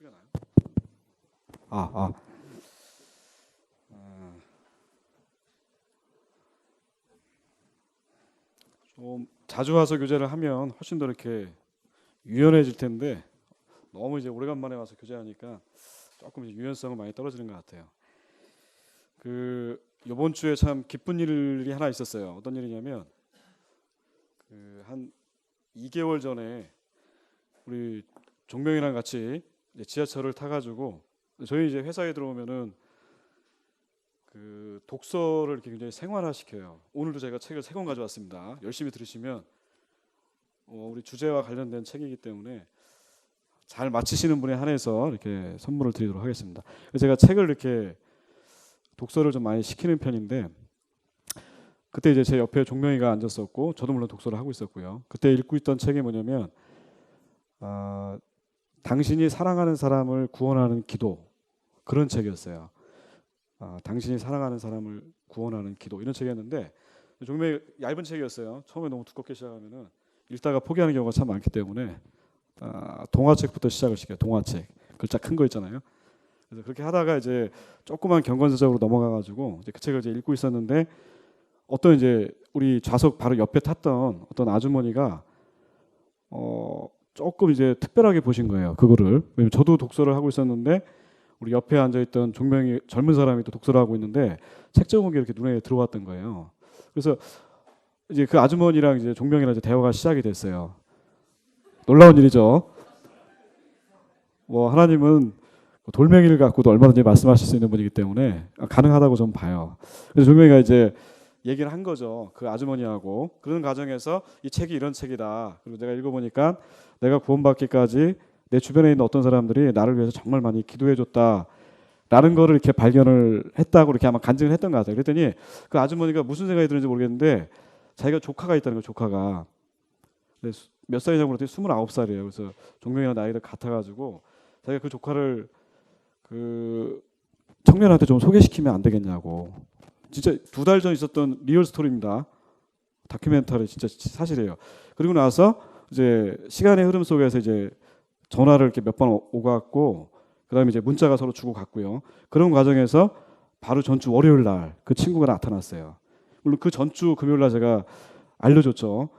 되나요? 아, 아. 좀 자주 와서 교제를 하면 훨씬 더 이렇게 유연해질 텐데 너무 이제 오래간만에 와서 교제하니까 조금 이제 유연성은 많이 떨어지는 것 같아요. 그 이번 주에 참 기쁜 일이 하나 있었어요. 어떤 일이냐면 그 한 2개월 전에 우리 종명이랑 같이 이제 지하철을 타가지고 저희 이제 회사에 들어오면은 그 독서를 이렇게 굉장히 생활화 시켜요. 오늘도 제가 책을 3권 가져왔습니다. 열심히 들으시면 우리 주제와 관련된 책이기 때문에 잘 마치시는 분에 한해서 이렇게 선물을 드리도록 하겠습니다. 그래서 제가 책을 이렇게 독서를 좀 많이 시키는 편인데 그때 이제 제 옆에 종명이가 앉았었고 저도 물론 독서를 하고 있었고요. 그때 읽고 있던 책이 뭐냐면 당신이 사랑하는 사람을 구원하는 기도, 그런 책이었어요. 당신이 사랑하는 사람을 구원하는 기도, 이런 책이었는데 종명이 얇은 책이었어요. 처음에 너무 두껍게 시작하면은 읽다가 포기하는 경우가 참 많기 때문에 동화책부터 시작을 시켜요. 동화책 글자 큰 거 있잖아요. 그래서 그렇게 하다가 이제 조그만 경건서적으로 넘어가가지고 이제 그 책을 이제 읽고 있었는데 어떤 이제 우리 좌석 바로 옆에 탔던 어떤 아주머니가 조금 이제 특별하게 보신 거예요. 그거를. 왜냐면 저도 독서를 하고 있었는데 우리 옆에 앉아있던 종명이 젊은 사람이 또 독서를 하고 있는데 책 제목이 이렇게 눈에 들어왔던 거예요. 그래서 이제 그 아주머니랑 이제 종명이랑 이제 대화가 시작이 됐어요. 놀라운 일이죠. 뭐 하나님은 돌멩이를 갖고도 얼마든지 말씀하실 수 있는 분이기 때문에 가능하다고 좀 봐요. 그래서 종명이가 이제 얘기를 한 거죠. 그 아주머니하고. 그런 과정에서 이 책이 이런 책이다. 그리고 내가 읽어보니까 내가 구원받기까지 내 주변에 있는 어떤 사람들이 나를 위해서 정말 많이 기도해줬다. 라는 거를 이렇게 발견을 했다고 이렇게 아마 간증을 했던 것 같아요. 그랬더니 그 아주머니가 무슨 생각이 드는지 모르겠는데 자기가 조카가 있다는 거예요. 조카가. 몇 살이냐고 그랬더니 29살이에요. 그래서 종명이랑 나이가 같아가지고 자기가 그 조카를 그 청년한테 좀 소개시키면 안 되겠냐고. 진짜 2달 전 있었던 리얼 스토리입니다. 다큐멘터리 진짜 사실이에요. 그리고 나서 이제 시간의 흐름 속에서 이제 전화를 이렇게 몇 번 오갔고 그다음에 이제 문자가 서로 주고 갔고요. 그런 과정에서 바로 전주 월요일 날 그 친구가 나타났어요. 물론 그 전주 금요일 날 제가 알려줬죠.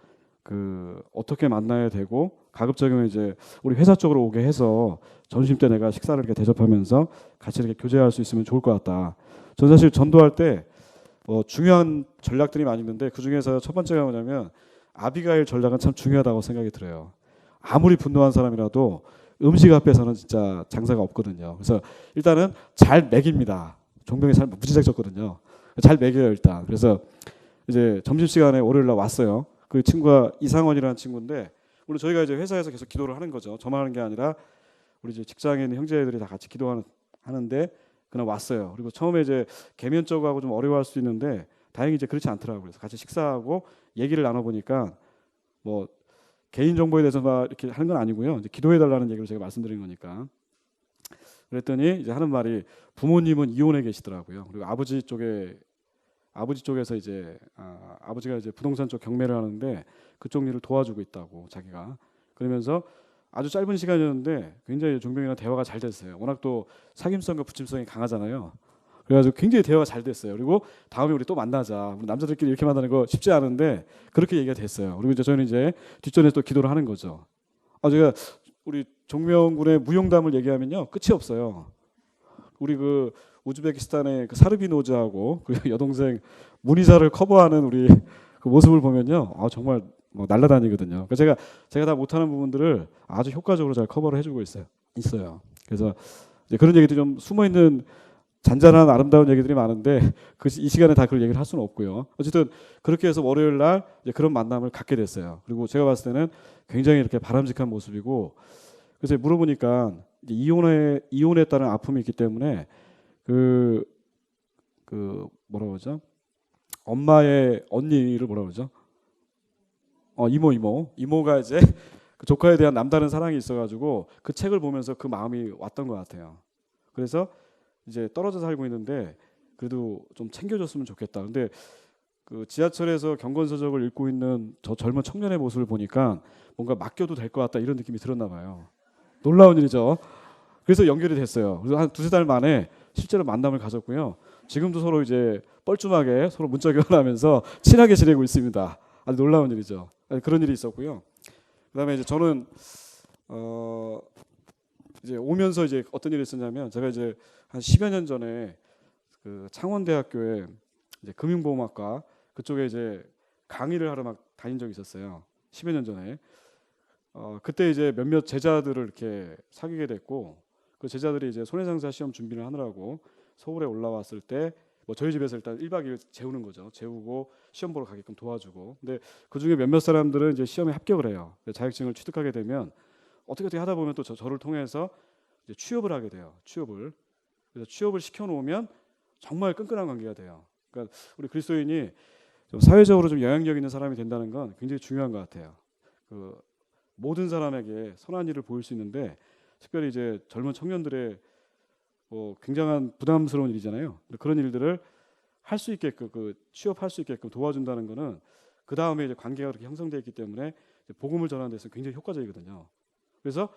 그 어떻게 만나야 되고 가급적이면 이제 우리 회사 쪽으로 오게 해서 점심 때 내가 식사를 이렇게 대접하면서 같이 이렇게 교제할 수 있으면 좋을 것 같다. 전 사실 전도할 때 중요한 전략들이 많이 있는데 그 중에서 첫 번째가 뭐냐면 아비가일 전략은 참 중요하다고 생각이 들어요. 아무리 분노한 사람이라도 음식 앞에서는 진짜 장사가 없거든요. 그래서 일단은 잘 먹입니다. 종병이 잘 무지작졌거든요. 잘 먹여요 일단. 그래서 이제 점심시간에 월요일 날 왔어요. 그 친구가 이상원이라는 친구인데 물론 저희가 이제 회사에서 계속 기도를 하는 거죠. 저만 하는 게 아니라 우리 이제 직장에 있는 형제들이 다 같이 기도하는데 그날 왔어요. 그리고 처음에 이제 개면적하고 좀 어려워할 수 있는데 다행히 이제 그렇지 않더라고요. 그래서 같이 식사하고 얘기를 나눠보니까 뭐 개인 정보에 대해서 막 이렇게 하는 건 아니고요. 이제 기도해 달라는 얘기를 제가 말씀드린 거니까. 그랬더니 이제 하는 말이 부모님은 이혼해 계시더라고요. 그리고 아버지 쪽에서 이제 아버지가 이제 부동산 쪽 경매를 하는데 그쪽 일을 도와주고 있다고 자기가. 그러면서 아주 짧은 시간이었는데 굉장히 종병이랑 대화가 잘 됐어요. 워낙 또 사귐성과 부침성이 강하잖아요. 그래가지고 굉장히 대화가 잘 됐어요. 그리고 다음에 우리 또 만나자. 우리 남자들끼리 이렇게 만나는 거 쉽지 않은데 그렇게 얘기가 됐어요. 그리고 이제 저희는 이제 뒷전에서 또 기도를 하는 거죠. 제가 우리 종명 군의 무용담을 얘기하면요 끝이 없어요. 우리 그 우즈베키스탄의 그 사르비노즈하고 그 여동생 문희사를 커버하는 우리 그 모습을 보면요, 정말 뭐 날라다니거든요. 그래서 제가 다 못하는 부분들을 아주 효과적으로 잘 커버를 해주고 있어요. 그래서 이제 그런 얘기도 좀 숨어 있는 잔잔한 아름다운 얘기들이 많은데 이 시간에 다 그런 얘기를 할 수는 없고요. 어쨌든 그렇게 해서 월요일 날 이제 그런 만남을 갖게 됐어요. 그리고 제가 봤을 때는 굉장히 이렇게 바람직한 모습이고 그래서 물어보니까 이제 이혼에 따른 아픔이 있기 때문에 그 뭐라고 그러죠? 엄마의 언니를 뭐라고 그러죠? 이모가 이제 그 조카에 대한 남다른 사랑이 있어가지고 그 책을 보면서 그 마음이 왔던 것 같아요. 그래서 이제 떨어져 살고 있는데 그래도 좀 챙겨줬으면 좋겠다. 근데 그 지하철에서 경건서적을 읽고 있는 저 젊은 청년의 모습을 보니까 뭔가 맡겨도 될 것 같다 이런 느낌이 들었나 봐요. 놀라운 일이죠. 그래서 연결이 됐어요. 그래서 한 두세 달 만에 실제로 만남을 가졌고요. 지금도 서로 이제 뻘쭘하게 서로 문자 교환하면서 친하게 지내고 있습니다. 아주 놀라운 일이죠. 그런 일이 있었고요. 그다음에 이제 저는 이제 오면서 이제 어떤 일이 있었냐면, 제가 이제 한 10여 년 전에 그 창원대학교에 이제 금융보험학과 그쪽에 이제 강의를 하러 막 다닌 적이 있었어요. 10여 년 전에. 그때 이제 몇몇 제자들을 이렇게 사귀게 됐고, 그 제자들이 이제 손해상사 시험 준비를 하느라고 서울에 올라왔을 때 뭐 저희 집에서 일단 1박 2일 재우는 거죠. 재우고 시험 보러 가게끔 도와주고. 근데 그 중에 몇몇 사람들은 이제 시험에 합격을 해요. 자격증을 취득하게 되면 어떻게 하다 보면 또 저를 통해서 이제 취업을 하게 돼요. 취업을. 그래서 취업을 시켜놓으면 정말 끈끈한 관계가 돼요. 그러니까 우리 그리스도인이 좀 사회적으로 좀 영향력 있는 사람이 된다는 건 굉장히 중요한 것 같아요. 그 모든 사람에게 선한 일을 보일 수 있는데, 특별히 이제 젊은 청년들의 뭐 굉장한 부담스러운 일이잖아요. 그런 일들을 할 수 있게끔, 그 취업할 수 있게끔 도와준다는 거는 그 다음에 이제 관계가 그렇게 형성되어 있기 때문에 복음을 전하는 데서 굉장히 효과적이거든요. 그래서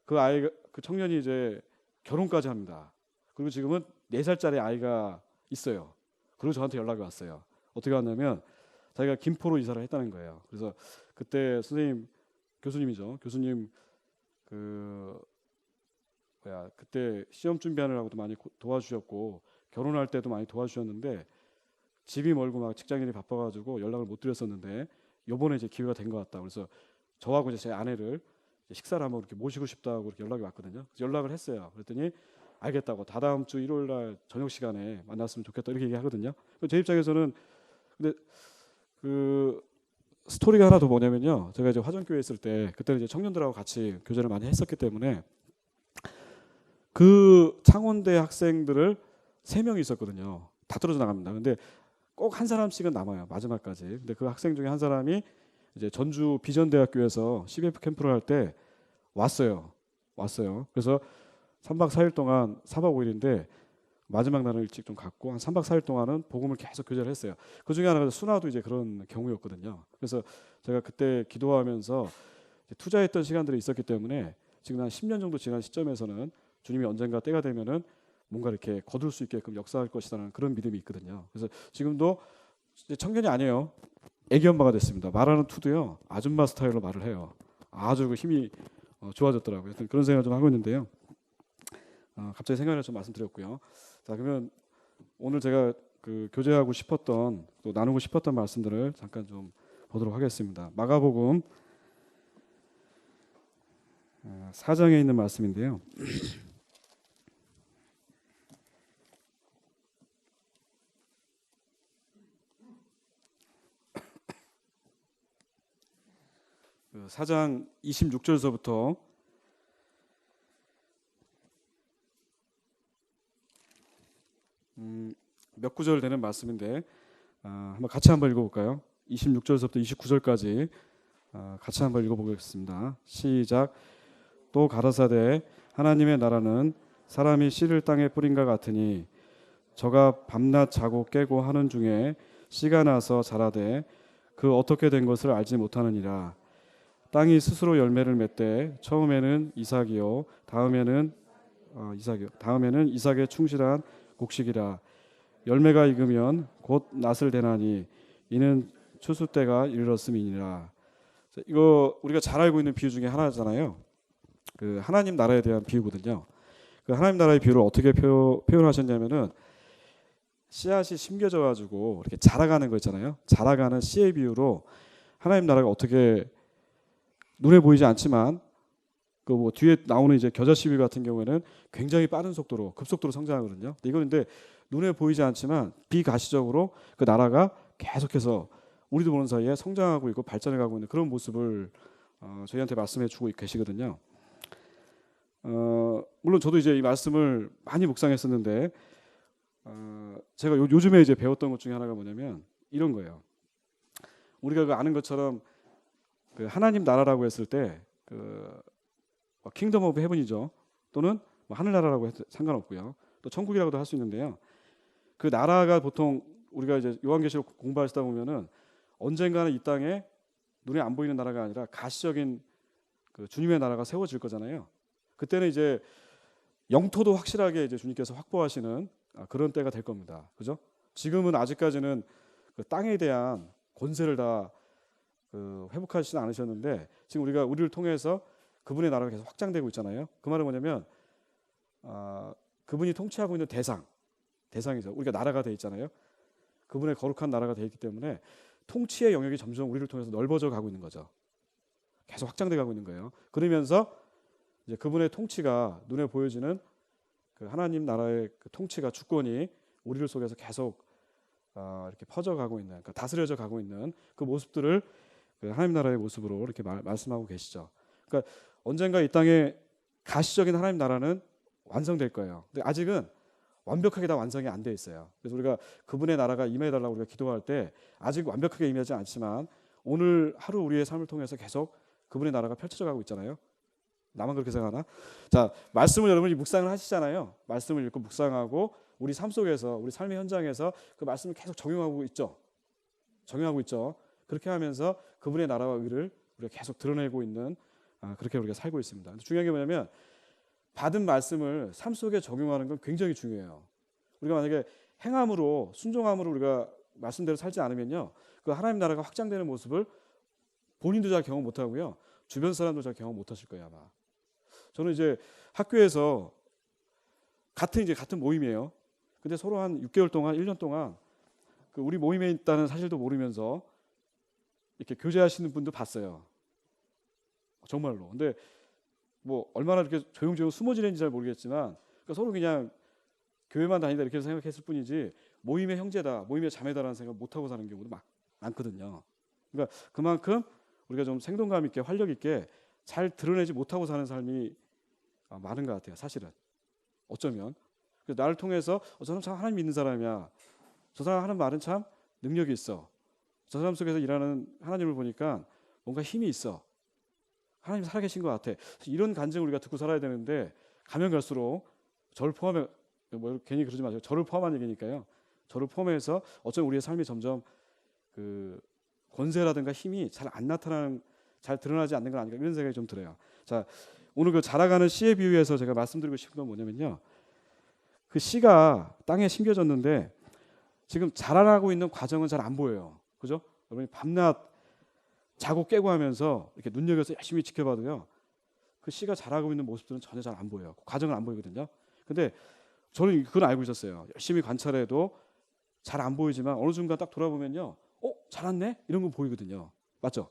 그 아이가, 그 청년이 이제 결혼까지 합니다. 그리고 지금은 4살짜리 아이가 있어요. 그리고 저한테 연락이 왔어요. 어떻게 왔냐면 자기가 김포로 이사를 했다는 거예요. 그래서 그때 선생님, 교수님이죠. 교수님 그때 시험 준비하느라고도 많이 도와주셨고 결혼할 때도 많이 도와주셨는데 집이 멀고 막 직장인이 바빠가지고 연락을 못 드렸었는데 요번에 이제 기회가 된 것 같다. 그래서 저하고 이제 제 아내를 식사를 한번 이렇게 모시고 싶다고 이렇게 연락이 왔거든요. 그래서 연락을 했어요. 그랬더니 알겠다고, 다다음 주 일요일 날 저녁 시간에 만났으면 좋겠다 이렇게 얘기하거든요. 제 입장에서는, 근데 그 스토리가 하나 더 뭐냐면요. 제가 이제 화정교회에 있을 때 그때는 이제 청년들하고 같이 교제를 많이 했었기 때문에 그 창원대 학생들을 3명이 있었거든요. 다 떨어져 나갑니다. 근데 꼭 한 사람씩은 남아요. 마지막까지. 근데 그 학생 중에 한 사람이 이제 전주 비전대학교에서 CBF 캠프를 할 때 왔어요. 그래서 3박 4일 동안, 4박 5일인데 마지막 날은 일찍 좀 갔고 한 3박 4일 동안은 복음을 계속 교제를 했어요. 그 중에 하나가 순화도 이제 그런 경우였거든요. 그래서 제가 그때 기도하면서 투자했던 시간들이 있었기 때문에 지금 한 10년 정도 지난 시점에서는 주님이 언젠가 때가 되면은 뭔가 이렇게 거둘 수 있게끔 역사할 것이라는 그런 믿음이 있거든요. 그래서 지금도 이제 청년이 아니에요. 애기 엄마가 됐습니다. 말하는 투도요, 아줌마 스타일로 말을 해요. 아주 그 힘이 좋아졌더라고요. 그런 생각을 좀 하고 있는데요. 갑자기 생각을 좀 말씀드렸고요. 자, 그러면 오늘 제가 그 교제하고 싶었던, 또 나누고 싶었던 말씀들을 잠깐 좀 보도록 하겠습니다. 마가복음 4장에 있는 말씀인데요. 그 4장 26절서부터 몇 구절 되는 말씀인데 한번 같이 한번 읽어볼까요? 26절서부터 29절까지 같이 한번 읽어보겠습니다. 시작. 또 가라사대 하나님의 나라는 사람이 씨를 땅에 뿌린과 같으니 저가 밤낮 자고 깨고 하는 중에 씨가 나서 자라되 그 어떻게 된 것을 알지 못하느니라. 땅이 스스로 열매를 맺되 처음에는 이삭이요 다음에는 이삭에 충실한 곡식이라. 열매가 익으면 곧 낫을 대나니 이는 추수 때가 이르렀음이니라. 이거 우리가 잘 알고 있는 비유 중에 하나잖아요. 그 하나님 나라에 대한 비유거든요. 그 하나님 나라의 비유를 어떻게 표현하셨냐면은 씨앗이 심겨져 가지고 이렇게 자라가는 거 있잖아요. 자라가는 씨의 비유로 하나님 나라가 어떻게 눈에 보이지 않지만 그 뭐 뒤에 나오는 이제 겨자씨 같은 경우에는 굉장히 빠른 속도로 급속도로 성장하거든요. 이건 근데 눈에 보이지 않지만 비가시적으로 그 나라가 계속해서 우리도 보는 사이에 성장하고 있고 발전해 가고 있는 그런 모습을 저희한테 말씀해 주고 계시거든요. 물론 저도 이제 이 말씀을 많이 묵상했었는데 제가 요즘에 이제 배웠던 것 중에 하나가 뭐냐면 이런 거예요. 우리가 그 아는 것처럼 그 하나님 나라라고 했을 때 그 킹덤 오브 헤븐이죠. 또는 뭐 하늘나라라고 해도 상관없고요. 또 천국이라고도 할 수 있는데요. 그 나라가 보통 우리가 이제 요한계시록 공부하시다 보면은 언젠가는 이 땅에 눈에 안 보이는 나라가 아니라 가시적인 그 주님의 나라가 세워질 거잖아요. 그때는 이제 영토도 확실하게 이제 주님께서 확보하시는 그런 때가 될 겁니다. 그죠? 지금은 아직까지는 그 땅에 대한 권세를 다 회복하시지 않으셨는데 지금 우리를 통해서 그분의 나라가 계속 확장되고 있잖아요. 그 말은 뭐냐면 그분이 통치하고 있는 대상이죠. 우리가 나라가 돼 있잖아요. 그분의 거룩한 나라가 돼 있기 때문에 통치의 영역이 점점 우리를 통해서 넓어져 가고 있는 거죠. 계속 확장돼 가고 있는 거예요. 그러면서 이제 그분의 통치가 눈에 보여지는 그 하나님 나라의 그 통치가 주권이 우리를 속에서 계속 이렇게 퍼져가고 있는, 그러니까 다스려져 가고 있는 그 모습들을 그 하나님 나라의 모습으로 이렇게 말씀하고 계시죠. 그러니까 언젠가 이 땅에 가시적인 하나님 나라는 완성될 거예요. 근데 아직은 완벽하게 다 완성이 안 돼 있어요. 그래서 우리가 그분의 나라가 임해달라고 우리가 기도할 때 아직 완벽하게 임하지 않지만 오늘 하루 우리의 삶을 통해서 계속 그분의 나라가 펼쳐져 가고 있잖아요. 나만 그렇게 생각하나? 자, 말씀을 여러분이 묵상을 하시잖아요. 말씀을 읽고 묵상하고 우리 삶 속에서, 우리 삶의 현장에서 그 말씀을 계속 적용하고 있죠. 그렇게 하면서 그분의 나라와 의를 우리가 계속 드러내고 있는 그렇게 우리가 살고 있습니다. 중요한 게 뭐냐면 받은 말씀을 삶 속에 적용하는 건 굉장히 중요해요. 우리가 만약에 행함으로, 순종함으로 우리가 말씀대로 살지 않으면요, 그 하나님 나라가 확장되는 모습을 본인도 잘 경험 못 하고요, 주변 사람도 잘 경험 못 하실 거예요, 아마. 저는 이제 학교에서 같은 모임이에요. 근데 서로 한 6개월 동안, 1년 동안 그 우리 모임에 있다는 사실도 모르면서 이렇게 교제하시는 분도 봤어요. 정말로. 근데 뭐 얼마나 이렇게 조용조용 숨어 지내는지 잘 모르겠지만 그러니까 서로 그냥 교회만 다니다 이렇게 생각했을 뿐이지 모임의 형제다, 모임의 자매다라는 생각 못 하고 사는 경우도 막 많거든요. 그러니까 그만큼 우리가 좀 생동감 있게, 활력 있게 잘 드러내지 못하고 사는 삶이 많은 것 같아요. 사실은 어쩌면 나를 통해서 저 사람 참 하나님 믿는 사람이야, 저 사람 하는 말은 참 능력이 있어, 저 사람 속에서 일하는 하나님을 보니까 뭔가 힘이 있어, 하나님 살아계신 것 같아. 이런 간증을 우리가 듣고 살아야 되는데 가면 갈수록 저를 포함해, 뭐 괜히 그러지 마세요. 저를 포함한 얘기니까요. 저를 포함해서 어쩌면 우리의 삶이 점점 그 권세라든가 힘이 잘 안 나타나는, 잘 드러나지 않는 건 아닌가, 이런 생각이 좀 들어요. 자, 오늘 그 자라가는 씨의 비유에서 제가 말씀드리고 싶은 건 뭐냐면요, 그 씨가 땅에 심겨졌는데 지금 자라나고 있는 과정은 잘 안 보여요. 그죠? 여러분이 밤낮 자고 깨고 하면서 이렇게 눈여겨서 열심히 지켜봐도요, 그 씨가 자라고 있는 모습들은 전혀 잘 안 보여요. 그 과정은 안 보이거든요. 근데 저는 그걸 알고 있었어요. 열심히 관찰해도 잘 안 보이지만 어느 순간 딱 돌아보면요, 자랐네? 이런 거 보이거든요. 맞죠?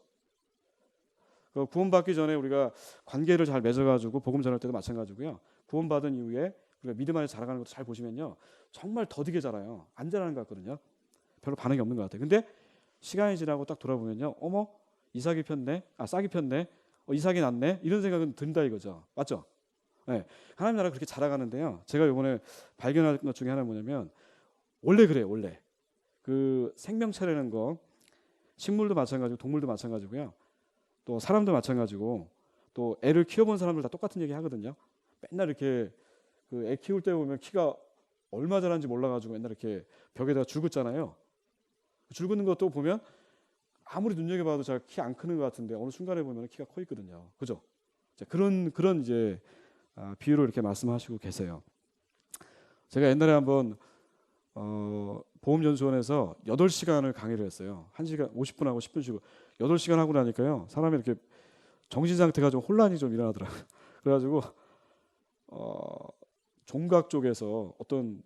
그 구원받기 전에 우리가 관계를 잘 맺어가지고 복음 전할 때도 마찬가지고요. 구원받은 이후에 우리가 믿음 안에 자라가는 것도 잘 보시면요, 정말 더디게 자라요. 안 자라는 것 같거든요. 별로 반응이 없는 것 같아요. 근데 시간이 지나고 딱 돌아보면요, 어머, 이삭이 폈네, 싹이 폈네, 이삭이 났네, 이런 생각은 든다 이거죠. 맞죠? 네. 하나님 나라 그렇게 자라가는데요, 제가 이번에 발견한 것 중에 하나는 뭐냐면 원래 그래요. 원래 그 생명체라는 거, 식물도 마찬가지고 동물도 마찬가지고요, 또 사람도 마찬가지고, 또 애를 키워본 사람들 다 똑같은 얘기 하거든요. 맨날 이렇게 그 애 키울 때 보면 키가 얼마 자란지 몰라가지고 맨날 이렇게 벽에다가 줄 긋잖아요. 줄 긋는 것도 보면 아무리 눈여겨봐도 잘 키 안 크는 것 같은데 어느 순간에 보면 키가 커 있거든요. 그죠? 그런 이제 비유로 이렇게 말씀하시고 계세요. 제가 옛날에 한번 보험연수원에서 8시간을 강의를 했어요. 1시간 50분 하고 10분 쉬고 8시간 하고 나니까요, 사람이 이렇게 정신 상태가 좀 혼란이 좀 일어나더라고요. 그래가지고 종각 쪽에서 어떤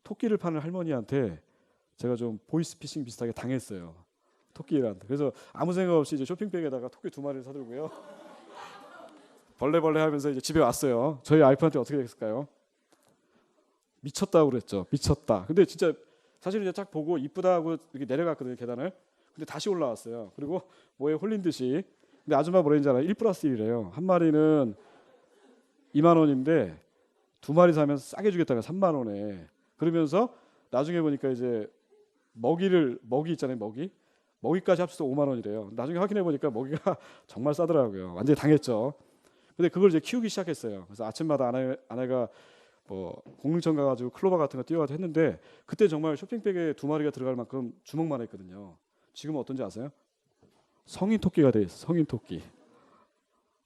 토끼를 파는 할머니한테 제가 좀 보이스피싱 비슷하게 당했어요. 토끼한테. 그래서 아무 생각 없이 이제 쇼핑백에다가 토끼 2마리를 사들고요, 벌레 하면서 이제 집에 왔어요. 저희 와이프한테 어떻게 됐을까요? 미쳤다고 그랬죠. 미쳤다. 근데 진짜 사실 이제 딱 보고 이쁘다고 이렇게 내려갔거든요, 계단을. 근데 다시 올라왔어요. 그리고 뭐에 홀린 듯이. 근데 아줌마 뭐라는지 알아요? 1+1이래요. 한 마리는 2만 원인데 2마리 사면 싸게 주겠다가 3만 원에. 그러면서 나중에 보니까 이제 먹이 있잖아요, 먹이까지 합쳐서 5만 원이래요. 나중에 확인해 보니까 먹이가 정말 싸더라고요. 완전히 당했죠. 근데 그걸 이제 키우기 시작했어요. 그래서 아침마다 아내가 뭐 공릉천 가가지고 클로버 같은 거 띄워가지고 했는데 그때 정말 쇼핑백에 2마리가 들어갈 만큼 주먹만 했거든요. 지금은 어떤지 아세요? 성인 토끼가 돼 있어. 성인 토끼.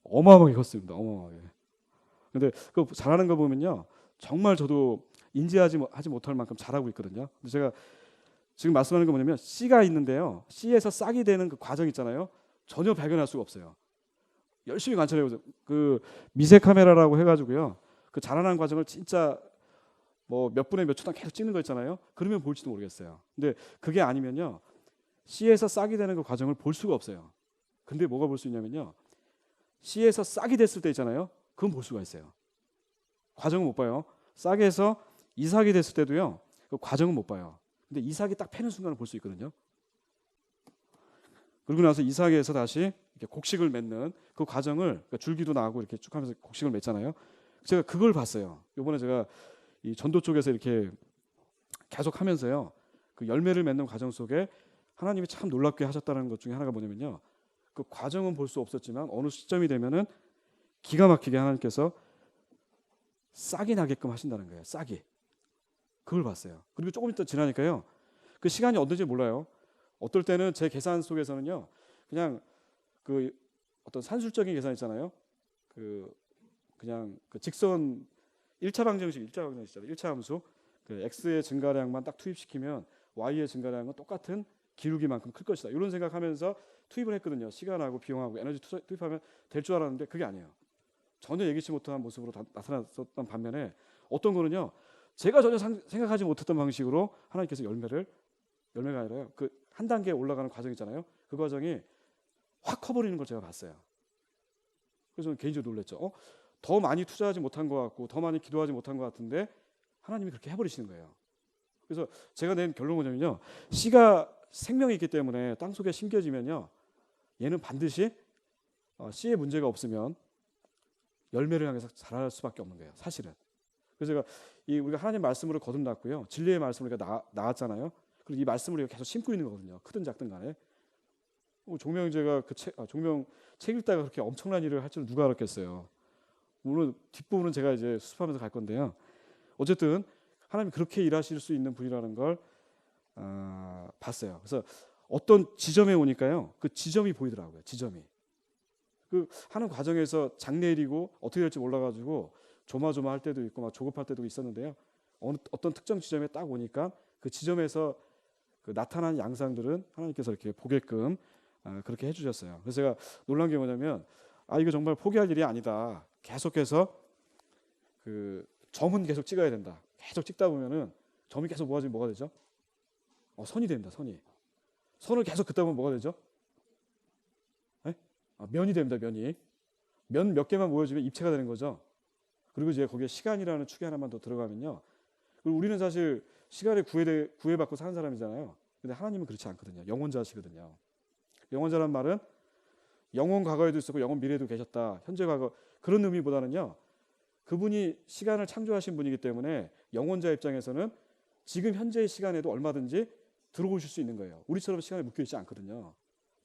어마어마하게 컸습니다. 어마어마하게. 근데 그 잘하는 거 보면요, 정말 저도 하지 못할 만큼 잘하고 있거든요. 근데 제가 지금 말씀하는 거 뭐냐면 씨가 있는데요, 씨에서 싹이 되는 그 과정 있잖아요. 전혀 발견할 수가 없어요. 열심히 관찰해보세요. 그 미세 카메라라고 해가지고요, 그 자라나는 과정을 진짜 뭐 몇 분에 몇 초 동안 계속 찍는 거 있잖아요. 그러면 볼지도 모르겠어요. 근데 그게 아니면요, 씨에서 싹이 되는 그 과정을 볼 수가 없어요. 근데 뭐가 볼 수 있냐면요, 씨에서 싹이 됐을 때 있잖아요. 그건 볼 수가 있어요. 과정은 못 봐요. 싹에서 이삭이 됐을 때도요, 그 과정은 못 봐요. 근데 이삭이 딱 패는 순간을 볼 수 있거든요. 그러고 나서 이삭에서 다시 이렇게 곡식을 맺는 그 과정을, 그러니까 줄기도 나고 이렇게 쭉 하면서 곡식을 맺잖아요. 제가 그걸 봤어요. 이번에 제가 이 전도 쪽에서 이렇게 계속 하면서요, 그 열매를 맺는 과정 속에 하나님이 참 놀랍게 하셨다는 것 중에 하나가 뭐냐면요, 그 과정은 볼 수 없었지만 어느 시점이 되면은 기가 막히게 하나님께서 싹이 나게끔 하신다는 거예요. 싹이. 그걸 봤어요. 그리고 조금 있다 지나니까요, 그 시간이 어떤지 몰라요. 어떨 때는 제 계산 속에서는요, 그냥 그 어떤 산술적인 계산 있잖아요. 그냥 그 직선 1차 방정식 있잖아요. 1차 함수. 그 x의 증가량만 딱 투입시키면 y의 증가량은 똑같은 기울기만큼 클 것이다. 이런 생각하면서 투입을 했거든요. 시간하고 비용하고 에너지 투입하면 될 줄 알았는데 그게 아니에요. 전혀 예기치 못한 모습으로 나타났었던 반면에 어떤 거는요, 제가 전혀 생각하지 못했던 방식으로 하나님께서 열매가 아니라요, 그 한 단계 올라가는 과정 있잖아요. 그 과정이 확 커버리는 걸 제가 봤어요. 그래서 저는 개인적으로 놀랐죠. 더 많이 투자하지 못한 것 같고 더 많이 기도하지 못한 것 같은데 하나님이 그렇게 해버리시는 거예요. 그래서 제가 낸 결론은 뭐냐면요, 씨가 생명이 있기 때문에 땅 속에 심겨지면요, 얘는 반드시 씨에 문제가 없으면 열매를 향해서 자랄 수밖에 없는 거예요, 사실은. 그래서 제가 우리가 하나님 말씀으로 거듭났고요, 진리의 말씀으로 우리가 나왔잖아요. 그리고 이 말씀을 우리가 계속 심고 있는 거거든요, 크든 작든 간에. 종명제가 종명 책 읽다가 그렇게 엄청난 일을 할 줄은 누가 알았겠어요. 물론 뒷부분은 제가 이제 수습하면서 갈 건데요. 어쨌든 하나님이 그렇게 일하실 수 있는 분이라는 걸 봤어요. 그래서 어떤 지점에 오니까요, 그 지점이 보이더라고요. 지점이. 그 하는 과정에서 장내일이고 어떻게 될지 몰라가지고 조마조마할 때도 있고 막 조급할 때도 있었는데요. 어떤 특정 지점에 딱 오니까 그 지점에서 그 나타난 양상들은 하나님께서 이렇게 보게끔 그렇게 해주셨어요. 그래서 제가 놀란 게 뭐냐면, 이거 정말 포기할 일이 아니다. 계속해서 그 점은 계속 찍어야 된다. 계속 찍다 보면은 점이 계속 모아지면 뭐가 되죠? 선이 됩니다. 선을 계속 긋다 보면 뭐가 되죠? 네? 면이 됩니다. 면 몇 개만 모여지면 입체가 되는 거죠. 그리고 이제 거기에 시간이라는 축이 하나만 더 들어가면요, 그리고 우리는 사실 시간에 구애받고 사는 사람이잖아요. 근데 하나님은 그렇지 않거든요. 영원자시거든요. 영원자란 말은 영원 과거에도 있었고 영원 미래에도 계셨다. 현재 과거, 그런 의미보다는요, 그분이 시간을 창조하신 분이기 때문에 영원자 입장에서는 지금 현재의 시간에도 얼마든지 들어오실 수 있는 거예요. 우리처럼 시간에 묶여있지 않거든요.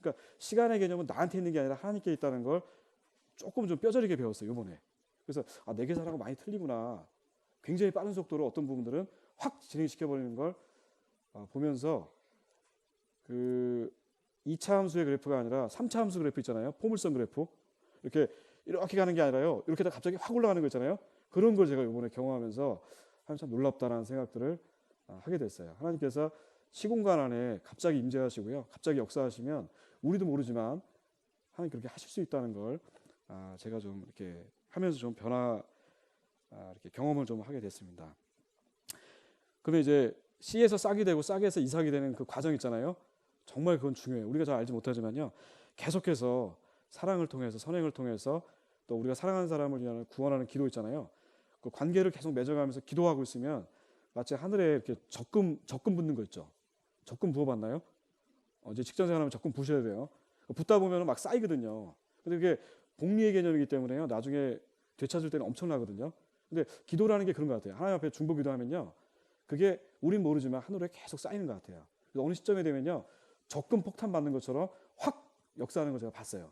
그러니까 시간의 개념은 나한테 있는 게 아니라 하나님께 있다는 걸 조금 좀 뼈저리게 배웠어요, 이번에. 그래서 내 계산하고 많이 틀리구나. 굉장히 빠른 속도로 어떤 부분들은 확 진행시켜버리는 걸 보면서, 그 2차 함수의 그래프가 아니라 3차 함수 그래프 있잖아요. 포물선 그래프. 이렇게 가는 게 아니라요, 이렇게 다 갑자기 확 올라가는 거 있잖아요. 그런 걸 제가 이번에 경험하면서 참 놀랍다라는 생각들을 하게 됐어요. 하나님께서 시공간 안에 갑자기 임재하시고요, 갑자기 역사하시면 우리도 모르지만 하나님 그렇게 하실 수 있다는 걸 제가 좀 이렇게 하면서 좀 이렇게 경험을 좀 하게 됐습니다. 그러면 이제 씨에서 싹이 되고 싹에서 이삭이 되는 그 과정 있잖아요. 정말 그건 중요해요. 우리가 잘 알지 못하지만요, 계속해서 사랑을 통해서, 선행을 통해서, 또 우리가 사랑하는 사람을 위한 구원하는 기도 있잖아요. 그 관계를 계속 맺어가면서 기도하고 있으면 마치 하늘에 이렇게 적금 붙는 거 있죠. 적금 부어봤나요? 이제 직장생활하면 적금 부셔야 돼요. 붓다 보면 막 쌓이거든요. 근데 그게 복리의 개념이기 때문에요, 나중에 되찾을 때는 엄청나거든요. 근데 기도라는 게 그런 것 같아요. 하나님 앞에 중보 기도하면요, 그게 우린 모르지만 하늘에 계속 쌓이는 것 같아요. 그래서 어느 시점에 되면요, 적금 폭탄 받는 것처럼 확 역사하는 걸 제가 봤어요.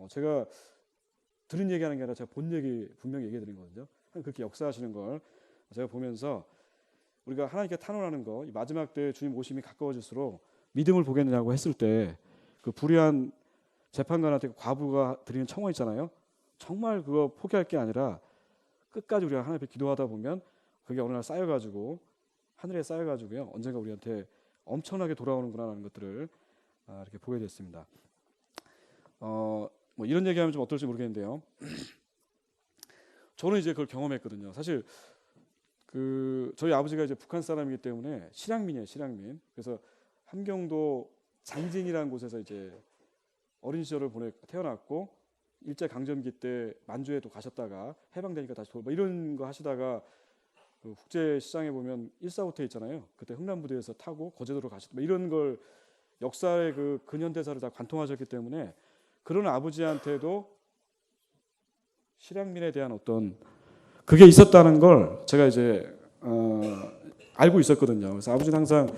제가 들은 얘기하는 게 아니라 제가 본 얘기 분명히 얘기해 드린 거거든요. 그렇게 역사하시는 걸 제가 보면서, 우리가 하나님께 탄원하는 거, 이 마지막 때 주님 오심이 가까워질수록 믿음을 보겠느냐고 했을 때, 그 불의한 재판관한테 과부가 드리는 청원 있잖아요. 정말 그거 포기할 게 아니라 끝까지 우리가 하나님 앞에 기도하다 보면 그게 어느 날 쌓여가지고 하늘에 쌓여가지고요 언젠가 우리한테 엄청나게 돌아오는구나라는 것들을 이렇게 보게 됐습니다. 뭐 이런 얘기하면 좀 어떨지 모르겠는데요. 저는 이제 그걸 경험했거든요. 사실 저희 아버지가 이제 북한 사람이기 때문에 실향민이에요, 실향민. 그래서 함경도 장진이라는 곳에서 이제 어린 시절을 태어났고 일제 강점기 때 만주에도 가셨다가 해방되니까 다시 뭐 이런 거 하시다가 그 국제 시장에 보면 145태 있잖아요. 그때 흥남부대에서 타고 거제도로 가셨다. 뭐 이런 걸 역사의 그 근현대사를 다 관통하셨기 때문에 그런 아버지한테도 실향민에 대한 어떤 그게 있었다는 걸 제가 이제 알고 있었거든요. 그래서 아버지는 항상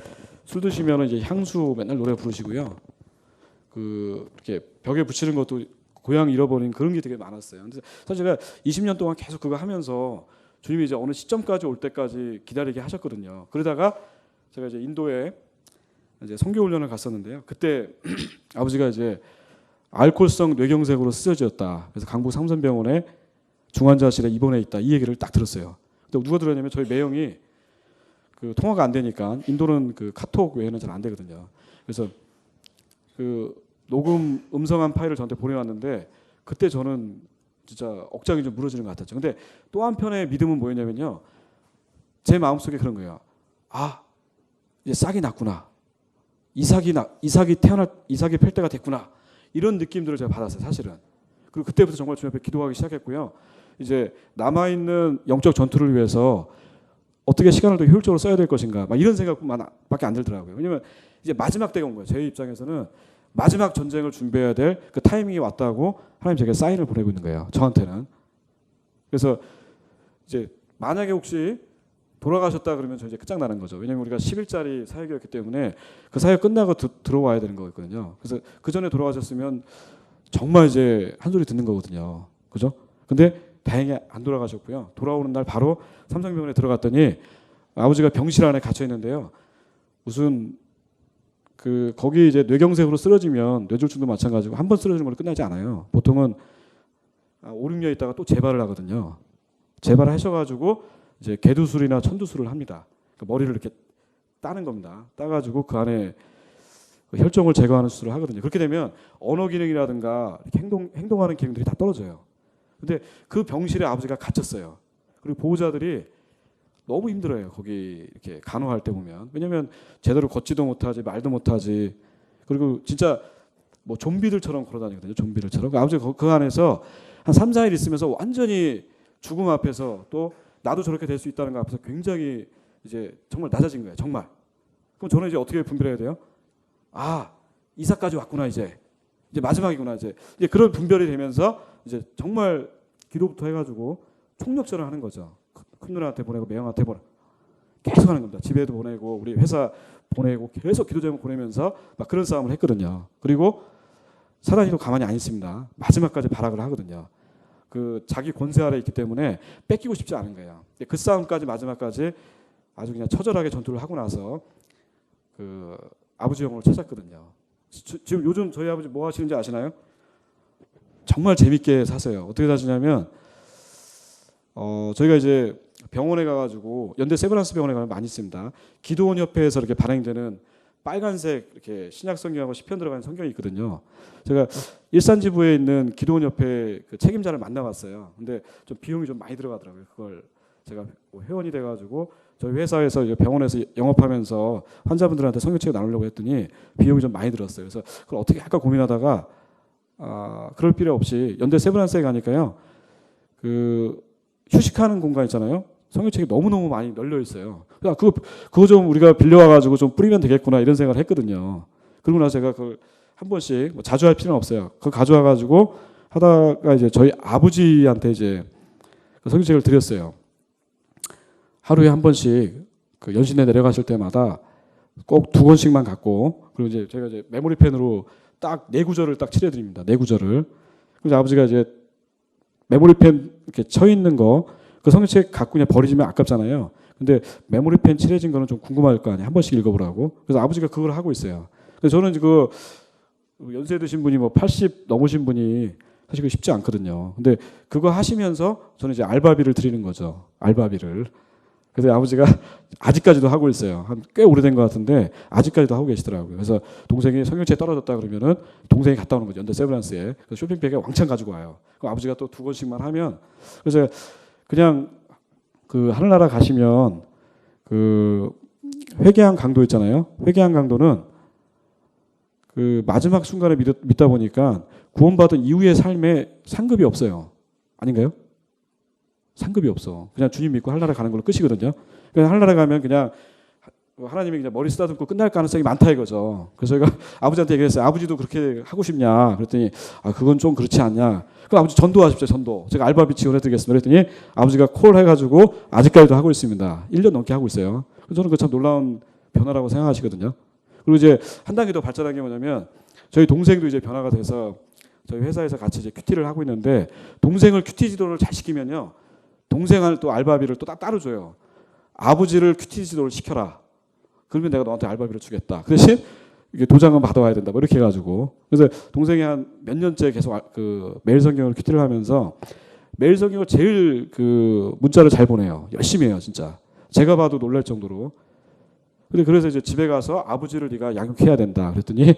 술 드시면 이제 향수 맨날 노래 부르시고요. 이렇게 벽에 붙이는 것도 고향 잃어버린 그런 게 되게 많았어요. 근데 사실 제가 20년 동안 계속 그거 하면서 주님이 이제 어느 시점까지 올 때까지 기다리게 하셨거든요. 그러다가 제가 이제 인도에 이제 선교 훈련을 갔었는데요. 그때 아버지가 이제 알코올성 뇌경색으로 쓰러졌다. 그래서 강북 삼선병원에 중환자실에 입원해 있다. 이 얘기를 딱 들었어요. 근데 누가 들었냐면 저희 매형이 그 통화가 안 되니까 인도는 그 카톡 외에는 잘 안 되거든요. 그래서 그 녹음 음성한 파일을 저한테 보내왔는데 그때 저는 진짜 억장이 좀 무너지는 것 같았죠. 근데 또 한편의 믿음은 뭐였냐면요. 제 마음속에 그런 거예요. 아, 이제 싹이 났구나. 이삭이 펼 때가 됐구나. 이런 느낌들을 제가 받았어요, 사실은. 그리고 그때부터 정말 주님 앞에 기도하기 시작했고요. 이제 남아있는 영적 전투를 위해서 어떻게 시간을 더 효율적으로 써야 될 것인가, 막 이런 생각밖에 안 들더라고요. 왜냐면 이제 마지막 때가 온 거예요. 제 입장에서는 마지막 전쟁을 준비해야 될 그 타이밍이 왔다고 하나님 제게 사인을 보내고 있는 거예요. 저한테는. 그래서 이제 만약에 혹시 돌아가셨다 그러면 저 이제 끝장나는 거죠. 왜냐면 우리가 10일짜리 사역이었기 때문에 그 사역 끝나고 들어와야 되는 거거든요. 그래서 그 전에 돌아가셨으면 정말 이제 한 소리 듣는 거거든요. 그죠? 근데 다행히 안 돌아가셨고요. 돌아오는 날 바로 삼성병원에 들어갔더니 아버지가 병실 안에 갇혀 있는데요. 무슨 거기 이제 뇌경색으로 쓰러지면 뇌졸중도 마찬가지고 한 번 쓰러지는 걸로 끝나지 않아요. 보통은 5, 6년 있다가 또 재발을 하거든요. 재발을 하셔가지고 이제 개두술이나 천두술을 합니다. 그러니까 머리를 이렇게 따는 겁니다. 따가지고 그 안에 혈종을 제거하는 수술을 하거든요. 그렇게 되면 언어 기능이라든가 행동하는 기능들이 다 떨어져요. 근데 그 병실에 아버지가 갇혔어요. 그리고 보호자들이 너무 힘들어요. 거기 이렇게 간호할 때 보면. 왜냐면 제대로 걷지도 못하지, 말도 못하지. 그리고 진짜 뭐 좀비들처럼 걸어다니거든요. 좀비들처럼. 아버지가 그 안에서 한 3, 4일 있으면서 완전히 죽음 앞에서 또 나도 저렇게 될 수 있다는 거 앞에서 굉장히 이제 정말 낮아진 거예요. 정말. 그럼 저는 이제 어떻게 분별해야 돼요? 아, 이삭까지 왔구나 이제 마지막이구나 이제 그런 분별이 되면서 이제 정말 기도부터 해가지고 총력전을 하는 거죠. 큰 누나한테 보내고 매형한테 보내고 계속 하는 겁니다. 집에도 보내고 우리 회사 보내고 계속 기도 제목 보내면서 막 그런 싸움을 했거든요. 그리고 사단이도 가만히 안 있습니다. 마지막까지 발악을 하거든요. 그 자기 권세 아래 있기 때문에 뺏기고 싶지 않은 거예요. 그 싸움까지 마지막까지 아주 그냥 처절하게 전투를 하고 나서 그 아버지 영혼을 찾았거든요. 지금 요즘 저희 아버지 뭐 하시는지 아시나요? 정말 재밌게 사세요. 어떻게 사시냐면 저희가 이제 병원에 가가지고 연대 세브란스 병원에 가면 많이 있습니다. 기도원 협회에서 이렇게 발행되는 빨간색 이렇게 신약 성경하고 시편 들어가는 성경이 있거든요. 제가 일산지부에 있는 기도원 협회 그 책임자를 만나봤어요. 근데 좀 비용이 좀 많이 들어가더라고요. 그걸 제가 회원이 돼가지고 저희 회사에서 병원에서 영업하면서 환자분들한테 성경책을 나누려고 했더니 비용이 좀 많이 들었어요. 그래서 그걸 어떻게 할까 고민하다가 그럴 필요 없이 연대 세브란스에 가니까요. 그 휴식하는 공간 있잖아요. 성경책이 너무너무 많이 널려 있어요. 그거 좀 우리가 빌려와가지고 좀 뿌리면 되겠구나 이런 생각을 했거든요. 그러고 나서 제가 그걸 한 번씩 뭐 자주 할 필요는 없어요. 그거 가져와가지고 하다가 이제 저희 아버지한테 이제 그 성경책을 드렸어요. 하루에 한 번씩 그 연신내 내려가실 때마다 꼭 2권씩만 갖고 그리고 이제 제가 이제 메모리펜으로 딱 4구절을 딱 칠해드립니다. 4구절을. 그래서 아버지가 이제 메모리펜 이렇게 쳐 있는 거 그 성경책 갖고 그냥 버리시면 아깝잖아요. 근데 메모리펜 칠해진 거는 좀 궁금할 거 아니에요. 한 번씩 읽어보라고. 그래서 아버지가 그걸 하고 있어요. 그래서 저는 그 연세 드신 분이 뭐 80 넘으신 분이 사실 그게 쉽지 않거든요. 근데 그거 하시면서 저는 이제 알바비를 드리는 거죠. 알바비를. 그래서 아버지가 아직까지도 하고 있어요. 한 꽤 오래된 것 같은데 아직까지도 하고 계시더라고요. 그래서 동생이 성형치에 떨어졌다 그러면은 동생이 갔다 오는 거죠. 연대 세브란스에. 그래서 쇼핑백에 왕창 가지고 와요. 그럼 아버지가 또 2권씩만 하면, 그래서 그냥 그 하늘나라 가시면 그 회개한 강도 있잖아요. 회개한 강도는 그 마지막 순간에 믿다 보니까 구원받은 이후의 삶에 상급이 없어요. 아닌가요? 상급이 없어. 그냥 주님 믿고 하늘나라 가는 걸로 끝이거든요. 그냥 하늘나라 가면 그냥 하나님이 그냥 머리 쓰다듬고 끝날 가능성이 많다 이거죠. 그래서 제가 아버지한테 얘기했어요. 아버지도 그렇게 하고 싶냐? 그랬더니 그건 좀 그렇지 않냐? 그럼 아버지 전도하십시오. 전도. 제가 알바비 지원해드리겠습니다. 그랬더니 아버지가 콜 해가지고 아직까지도 하고 있습니다. 1년 넘게 하고 있어요. 저는 그 참 놀라운 변화라고 생각하시거든요. 그리고 이제 한 단계 더 발전한 게 뭐냐면 저희 동생도 이제 변화가 돼서 저희 회사에서 같이 이제 큐티를 하고 있는데, 동생을 큐티 지도를 잘 시키면요, 동생을 또 알바비를 또 따로 줘요. 아버지를 큐티 지도를 시켜라. 그러면 내가 너한테 알바비를 주겠다. 그 대신 이게 도장은 받아와야 된다. 뭐 이렇게 해가지고. 그래서 동생이 한 몇 년째 계속 그 매일 성경을 큐티를 하면서 매일 성경을 제일 그 문자를 잘 보내요. 열심히 해요, 진짜. 제가 봐도 놀랄 정도로. 근데 그래서 이제 집에 가서 아버지를 네가 양육해야 된다. 그랬더니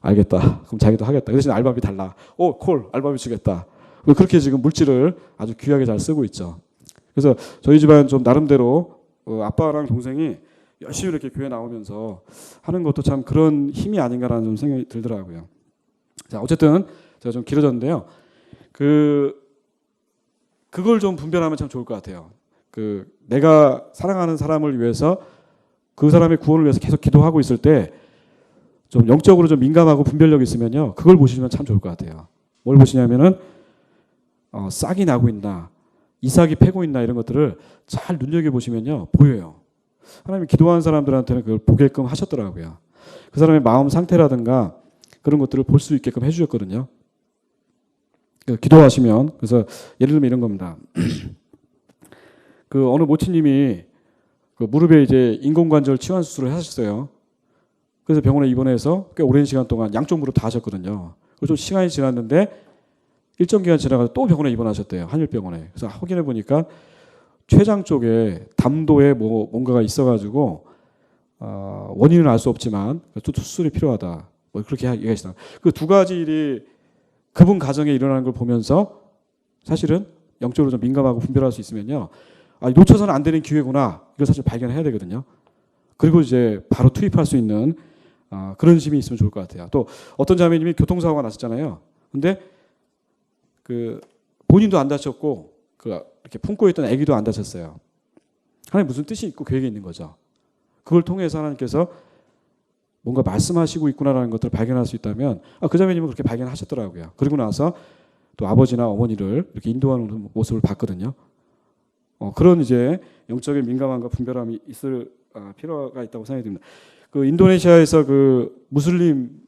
알겠다. 그럼 자기도 하겠다. 그 대신 알바비 달라. 콜 알바비 주겠다. 그렇게 지금 물질을 아주 귀하게 잘 쓰고 있죠. 그래서 저희 집안 좀 나름대로 아빠랑 동생이 열심히 이렇게 교회 나오면서 하는 것도 참 그런 힘이 아닌가라는 좀 생각이 들더라고요. 자, 어쨌든 제가 좀 길어졌는데요. 그걸 좀 분별하면 참 좋을 것 같아요. 내가 사랑하는 사람을 위해서, 그 사람의 구원을 위해서 계속 기도하고 있을 때 좀 영적으로 좀 민감하고 분별력이 있으면요, 그걸 보시면 참 좋을 것 같아요. 뭘 보시냐면은 싹이 나고 있나, 이삭이 패고 있나, 이런 것들을 잘 눈여겨 보시면요 보여요. 하나님이 기도하는 사람들한테는 그걸 보게끔 하셨더라고요. 그 사람의 마음 상태라든가 그런 것들을 볼 수 있게끔 해주셨거든요. 기도하시면, 그래서 예를 들면 이런 겁니다. 어느 모치님이 무릎에 이제 인공관절 치환 수술을 하셨어요. 그래서 병원에 입원해서 꽤 오랜 시간 동안 양쪽 무릎 다 하셨거든요. 그래서 좀 시간이 지났는데 일정 기간 지나가서 또 병원에 입원하셨대요. 한일병원에. 그래서 확인해 보니까 췌장 쪽에 담도에 뭔가가 있어가지고 원인은 알 수 없지만 또 수술이 필요하다. 뭐 그렇게 얘기하시다. 그 두 가지 일이 그분 가정에 일어나는 걸 보면서 사실은 영적으로 좀 민감하고 분별할 수 있으면요, 놓쳐서는 안 되는 기회구나. 이걸 사실 발견해야 되거든요. 그리고 이제 바로 투입할 수 있는 그런 힘이 있으면 좋을 것 같아요. 또 어떤 자매님이 교통사고가 났었잖아요. 근데 본인도 안 다쳤고 이렇게 품고 있던 아기도 안 다쳤어요. 하나님 무슨 뜻이 있고 계획이 있는 거죠. 그걸 통해서 하나님께서 뭔가 말씀하시고 있구나라는 것들을 발견할 수 있다면, 그 자매님은 그렇게 발견하셨더라고요. 그리고 나서 또 아버지나 어머니를 이렇게 인도하는 모습을 봤거든요. 그런 이제 영적인 민감함과 분별함이 있을 필요가 있다고 생각이 듭니다. 인도네시아에서 무슬림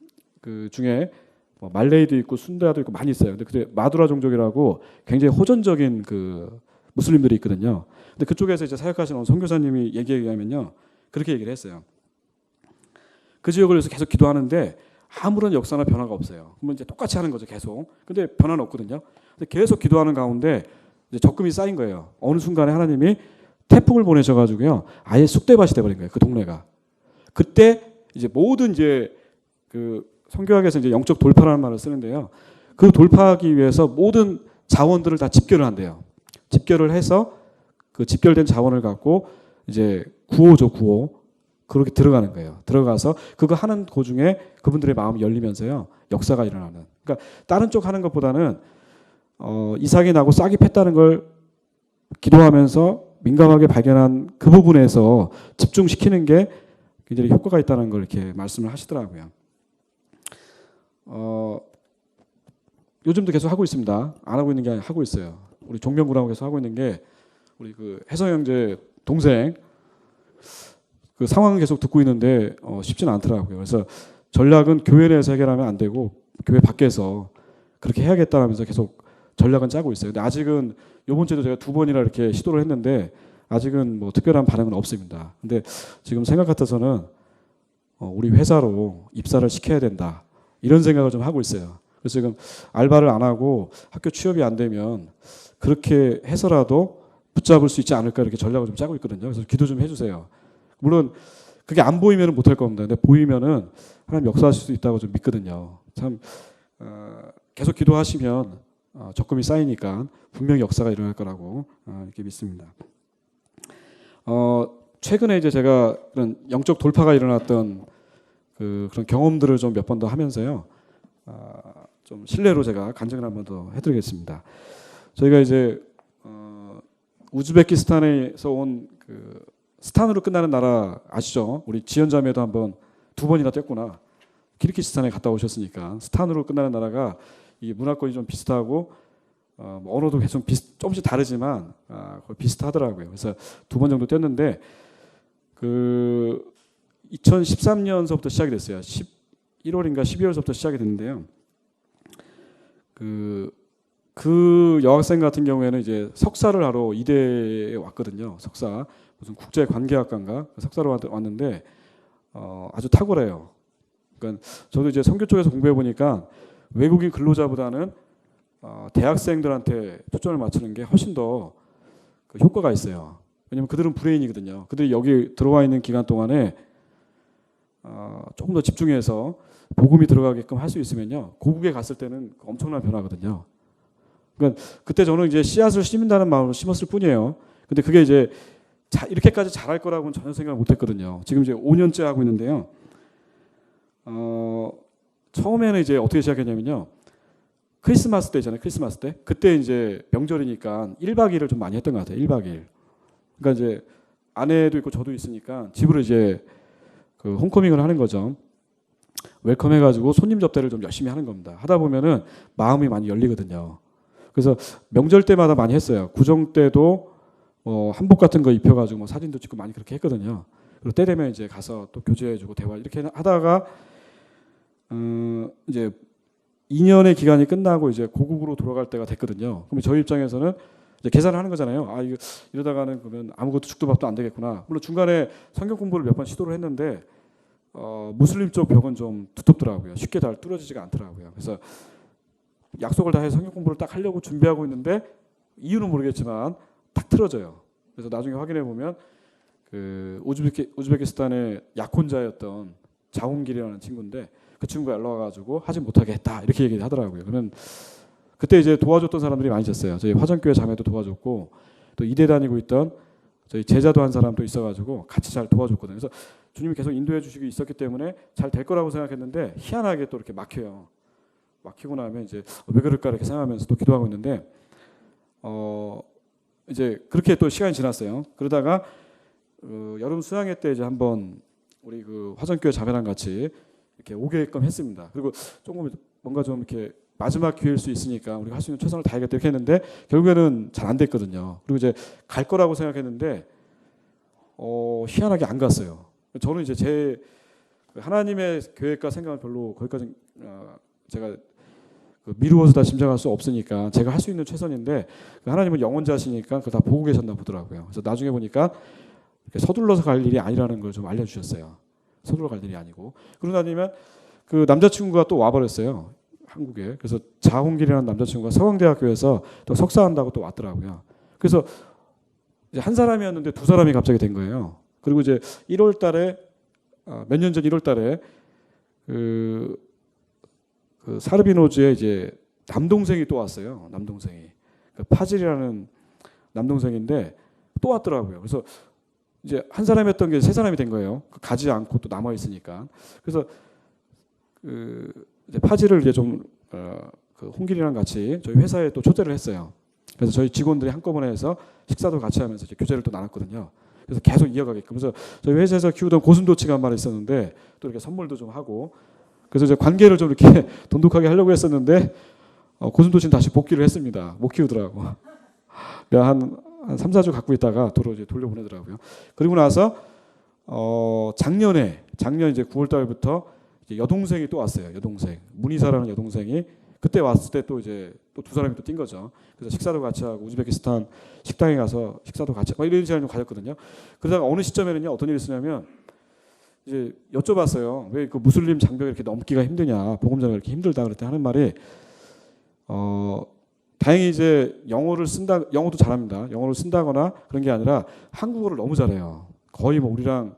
중에 말레이도 있고 순다도 있고 많이 있어요. 근데 마두라 종족이라고 굉장히 호전적인 무슬림들이 있거든요. 근데 그쪽에서 이제 사역하시는 선교사님이 얘기에 의하면요, 그렇게 얘기를 했어요. 그 지역을 위해서 계속 기도하는데 아무런 역사나 변화가 없어요. 그러면 이제 똑같이 하는 거죠, 계속. 근데 변화는 없거든요. 근데 계속 기도하는 가운데 이제 적금이 쌓인 거예요. 어느 순간에 하나님이 태풍을 보내셔가지고요, 아예 쑥대밭이 돼버린 거예요, 그 동네가. 그때 이제 모든 이제 선교학에서 이제 영적 돌파라는 말을 쓰는데요. 그 돌파하기 위해서 모든 자원들을 다 집결을 한대요. 집결을 해서 그 집결된 자원을 갖고 이제 구호죠, 구호. 그렇게 들어가는 거예요. 들어가서 그거 하는 도중에 그분들의 마음이 열리면서요, 역사가 일어나는. 그러니까 다른 쪽 하는 것보다는 이삭이 나고 싹이 팼다는 걸 기도하면서 민감하게 발견한 그 부분에서 집중시키는 게 굉장히 효과가 있다는 걸 이렇게 말씀을 하시더라고요. 요즘도 계속 하고 있습니다. 안 하고 있는 게 아니라 하고 있어요. 우리 종명구라고 계속 하고 있는 게, 우리 혜성 형제 동생 상황은 계속 듣고 있는데 쉽지는 않더라고요. 그래서 전략은 교회 내에서 해결하면 안 되고 교회 밖에서 그렇게 해야겠다 하면서 계속 전략은 짜고 있어요. 근데 아직은 이번 주에도 제가 2번이나 이렇게 시도를 했는데 아직은 뭐 특별한 반응은 없습니다. 근데 지금 생각 같아서는 우리 회사로 입사를 시켜야 된다, 이런 생각을 좀 하고 있어요. 그래서 지금 알바를 안 하고 학교 취업이 안 되면 그렇게 해서라도 붙잡을 수 있지 않을까 이렇게 전략을 좀 짜고 있거든요. 그래서 기도 좀 해주세요. 물론 그게 안 보이면 못할 겁니다. 근데 보이면은 하나님 역사하실 수 있다고 좀 믿거든요. 참 계속 기도하시면 적금이 쌓이니까 분명히 역사가 일어날 거라고 이렇게 믿습니다. 최근에 이제 제가 그런 영적 돌파가 일어났던 그런 경험들을 좀 몇 번 더 하면서요. 좀 실례로 제가 간증을 한 번 더 해드리겠습니다. 저희가 이제 우즈베키스탄에서 온 그 스탄으로 끝나는 나라 아시죠? 우리 지연자매도 한번 2번이나 뛰었구나. 키르기스탄에 갔다 오셨으니까 스탄으로 끝나는 나라가 이 문화권이 좀 비슷하고 뭐 언어도 계속 조금씩 다르지만 거의 비슷하더라고요. 그래서 2번 정도 뛰었는데 그 2013년서부터 시작이 됐어요. 11월인가 12월서부터 시작이 됐는데요. 그 여학생 같은 경우에는 이제 석사를 하러 이대에 왔거든요. 석사 무슨 국제관계학과인가 석사로 왔는데 아주 탁월해요. 그러니까 저도 이제 선교 쪽에서 공부해 보니까 외국인 근로자보다는 대학생들한테 초점을 맞추는 게 훨씬 더 그 효과가 있어요. 왜냐면 그들은 브레인이거든요. 그들이 여기 들어와 있는 기간 동안에 조금 더 집중해서 복음이 들어가게끔 할 수 있으면요, 고국에 갔을 때는 엄청난 변화거든요. 그러니까 그때 저는 이제 씨앗을 심는다는 마음으로 심었을 뿐이에요. 근데 그게 이제 이렇게까지 잘할 거라고는 전혀 생각을 못했거든요. 지금 이제 5년째 하고 있는데요. 처음에는 이제 어떻게 시작했냐면요. 크리스마스 때 있잖아요. 크리스마스 때. 그때 이제 명절이니까 1박 2일을 좀 많이 했던 것 같아요. 1박 2일. 그러니까 이제 아내도 있고 저도 있으니까 집으로 이제 그 홈커밍을 하는 거죠. 웰컴 해가지고 손님 접대를 좀 열심히 하는 겁니다. 하다 보면은 마음이 많이 열리거든요. 그래서 명절 때마다 많이 했어요. 구정 때도 한복 같은 거 입혀가지고 뭐 사진도 찍고 많이 그렇게 했거든요. 그리고 때 되면 이제 가서 또 교제해주고 대화 이렇게 하다가 이제 2년의 기간이 끝나고 이제 고국으로 돌아갈 때가 됐거든요. 그럼 저희 입장에서는 이제 계산을 하는 거잖아요. 이거 이러다가는 그러면 아무것도 죽도 밥도 안 되겠구나. 물론 중간에 성경 공부를 몇 번 시도를 했는데 무슬림 쪽 벽은 좀 두텁더라고요. 쉽게 잘 뚫어지지가 않더라고요. 그래서 약속을 다 해서 성경 공부를 딱 하려고 준비하고 있는데 이유는 모르겠지만 딱 틀어져요. 그래서 나중에 확인해 보면 그 우즈베키스탄의 약혼자였던 자홍길이라는 친구인데 그 친구가 연락 와가지고 하지 못하게 했다 이렇게 얘기를 하더라고요. 그러면 그때 이제 도와줬던 사람들이 많이 있었어요. 저희 화전교회 자매도 도와줬고 또 이대 다니고 있던 저희 제자도 한 사람도 있어가지고 같이 잘 도와줬거든요. 그래서 주님이 계속 인도해 주시고 있었기 때문에 잘 될 거라고 생각했는데 희한하게 또 이렇게 막혀요. 막히고 나면 이제 왜 그럴까 이렇게 생각하면서 또 기도하고 있는데 이제 그렇게 또 시간이 지났어요. 그러다가 여름 수양회 때 이제 한번 우리 그 화전교회 자매랑 같이 이렇게 오게끔 했습니다. 그리고 조금 뭔가 좀 이렇게 마지막 기회일 수 있으니까 우리가 할 수 있는 최선을 다하겠다 이렇게 했는데 결국에는 잘 안 됐거든요. 그리고 이제 갈 거라고 생각했는데 희한하게 안 갔어요. 저는 이제 제 하나님의 계획과 생각은 별로 거기까지 제가 미루어서 다 짐작할 수 없으니까 제가 할 수 있는 최선인데 하나님은 영원자시니까 그걸 다 보고 계셨나 보더라고요. 그래서 나중에 보니까 서둘러서 갈 일이 아니라는 걸 좀 알려주셨어요. 서둘러 갈 일이 아니고. 그러고 나면 그 남자친구가 또 와버렸어요. 한국에. 그래서 자홍길이라는 남자친구가 서강대학교에서 또 석사한다고 또 왔더라고요. 그래서 이제 한 사람이었는데 두 사람이 갑자기 된 거예요. 그리고 이제 1월 달에 몇 년 전 1월 달에 그 사르비노즈에 이제 남동생이 또 왔어요. 남동생이. 그 파질이라는 남동생인데 또 왔더라고요. 그래서 이제 한 사람이었던 게 세 사람이 된 거예요. 가지 않고 또 남아 있으니까. 그래서 이제 파지를 이제 좀 그 홍길이랑 같이 저희 회사에 또 초대를 했어요. 그래서 저희 직원들이 한꺼번에 해서 식사도 같이 하면서 이제 교제를 또 나눴거든요. 그래서 계속 이어가게끔. 그래서 저희 회사에서 키우던 고슴도치가 한 마리 있었는데 또 이렇게 선물도 좀 하고. 그래서 이제 관계를 좀 이렇게 돈독하게 하려고 했었는데 고슴도치는 다시 복귀를 했습니다. 못 키우더라고. 내가 한 3, 4주 갖고 있다가 도로 이제 돌려보내더라고요. 그리고 나서 작년 이제 9월 달부터 이제 여동생이 또 왔어요. 여동생 문희사라는 여동생이 그때 왔을 때 또 이제 또 두 사람이 또 뛴 거죠. 그래서 식사도 같이 하고 우즈베키스탄 식당에 가서 식사도 같이 막 이런 시간을 좀 가졌거든요. 그러다가 어느 시점에는요 어떤 일이 있었냐면 이제 여쭤봤어요. 왜 그 무슬림 장벽을 이렇게 넘기가 힘드냐, 복음 전하기가 이렇게 힘들다 그랬더니 하는 말이 다행히 이제 영어도 잘합니다. 영어를 쓴다거나 그런 게 아니라 한국어를 너무 잘해요. 거의 뭐 우리랑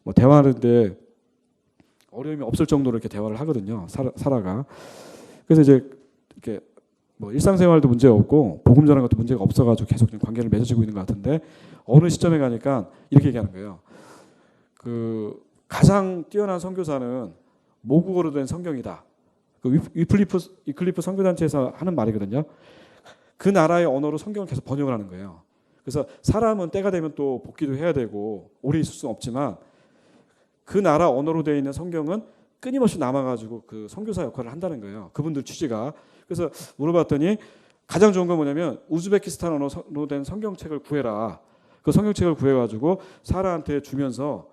뭐 대화하는데 어려움이 없을 정도로 이렇게 대화를 하거든요. 사라가. 그래서 이제 이렇게 뭐 일상생활도 문제 없고 복음 전하는 것도 문제가 없어가지고 계속 좀 관계를 맺어지고 있는 것 같은데 어느 시점에 가니까 이렇게 얘기하는 거예요. 그 가장 뛰어난 선교사는 모국어로 된 성경이다. 그 위클리프 선교단체에서 하는 말이거든요. 그 나라의 언어로 성경을 계속 번역을 하는 거예요. 그래서 사람은 때가 되면 또 복귀도 해야 되고 오래 있을 수는 없지만 그 나라 언어로 되어 있는 성경은 끊임없이 남아가지고 그 선교사 역할을 한다는 거예요. 그분들 취지가. 그래서 물어봤더니 가장 좋은 건 뭐냐면 우즈베키스탄 언어로 된 성경책을 구해라. 그 성경책을 구해가지고 사라한테 주면서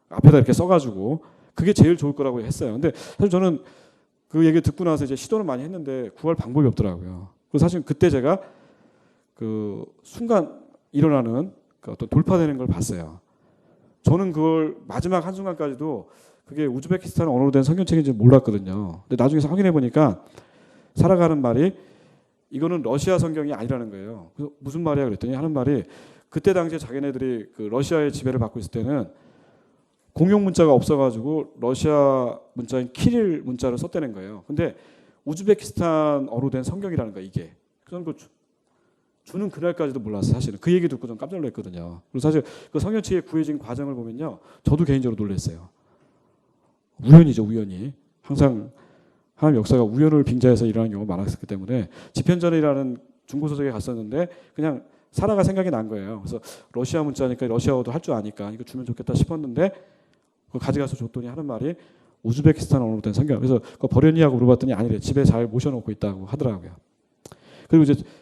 앞에다 이렇게 써가지고 그게 제일 좋을 거라고 했어요. 근데 사실 저는 그 얘기 듣고 나서 이제 시도는 많이 했는데 구할 방법이 없더라고요. 그래서 사실 그때 제가 그 순간 일어나는 그 어떤 돌파되는 걸 봤어요. 저는 그걸 마지막 한순간까지도 그게 우즈베키스탄 언어로 된 성경책인지 몰랐거든요. 근데 나중에 확인해 보니까 살아가는 말이 이거는 러시아 성경이 아니라는 거예요. 그래서 무슨 말이야 그랬더니 하는 말이 그때 당시에 자기네들이 그 러시아의 지배를 받고 있을 때는 공용 문자가 없어가지고 러시아 문자인 키릴 문자를 썼다는 거예요. 근데 우즈베키스탄어로 된 성경이라는 거야 이게. 저는 그 주는 그날까지도 몰랐어요. 사실은 그 얘기 듣고 좀 깜짝 놀랐거든요. 그리고 사실 그 성경책에 구해진 과정을 보면요, 저도 개인적으로 놀랐어요. 우연이죠, 우연히. 항상 하나님 역사가 우연을 빙자해서 일어나는 경우가 많았기 때문에 집현전이라는 중고서적에 갔었는데 그냥 사라가 생각이 난 거예요. 그래서 러시아 문자니까 러시아어도 할 줄 아니까 이거 주면 좋겠다 싶었는데 그걸 가져가서 줬더니 하는 말이 우즈베키스탄 언어로 된 성경. 그래서 그거 버렸니 하고 물어봤더니 아니래. 집에 잘 모셔놓고 있다고 하더라고요.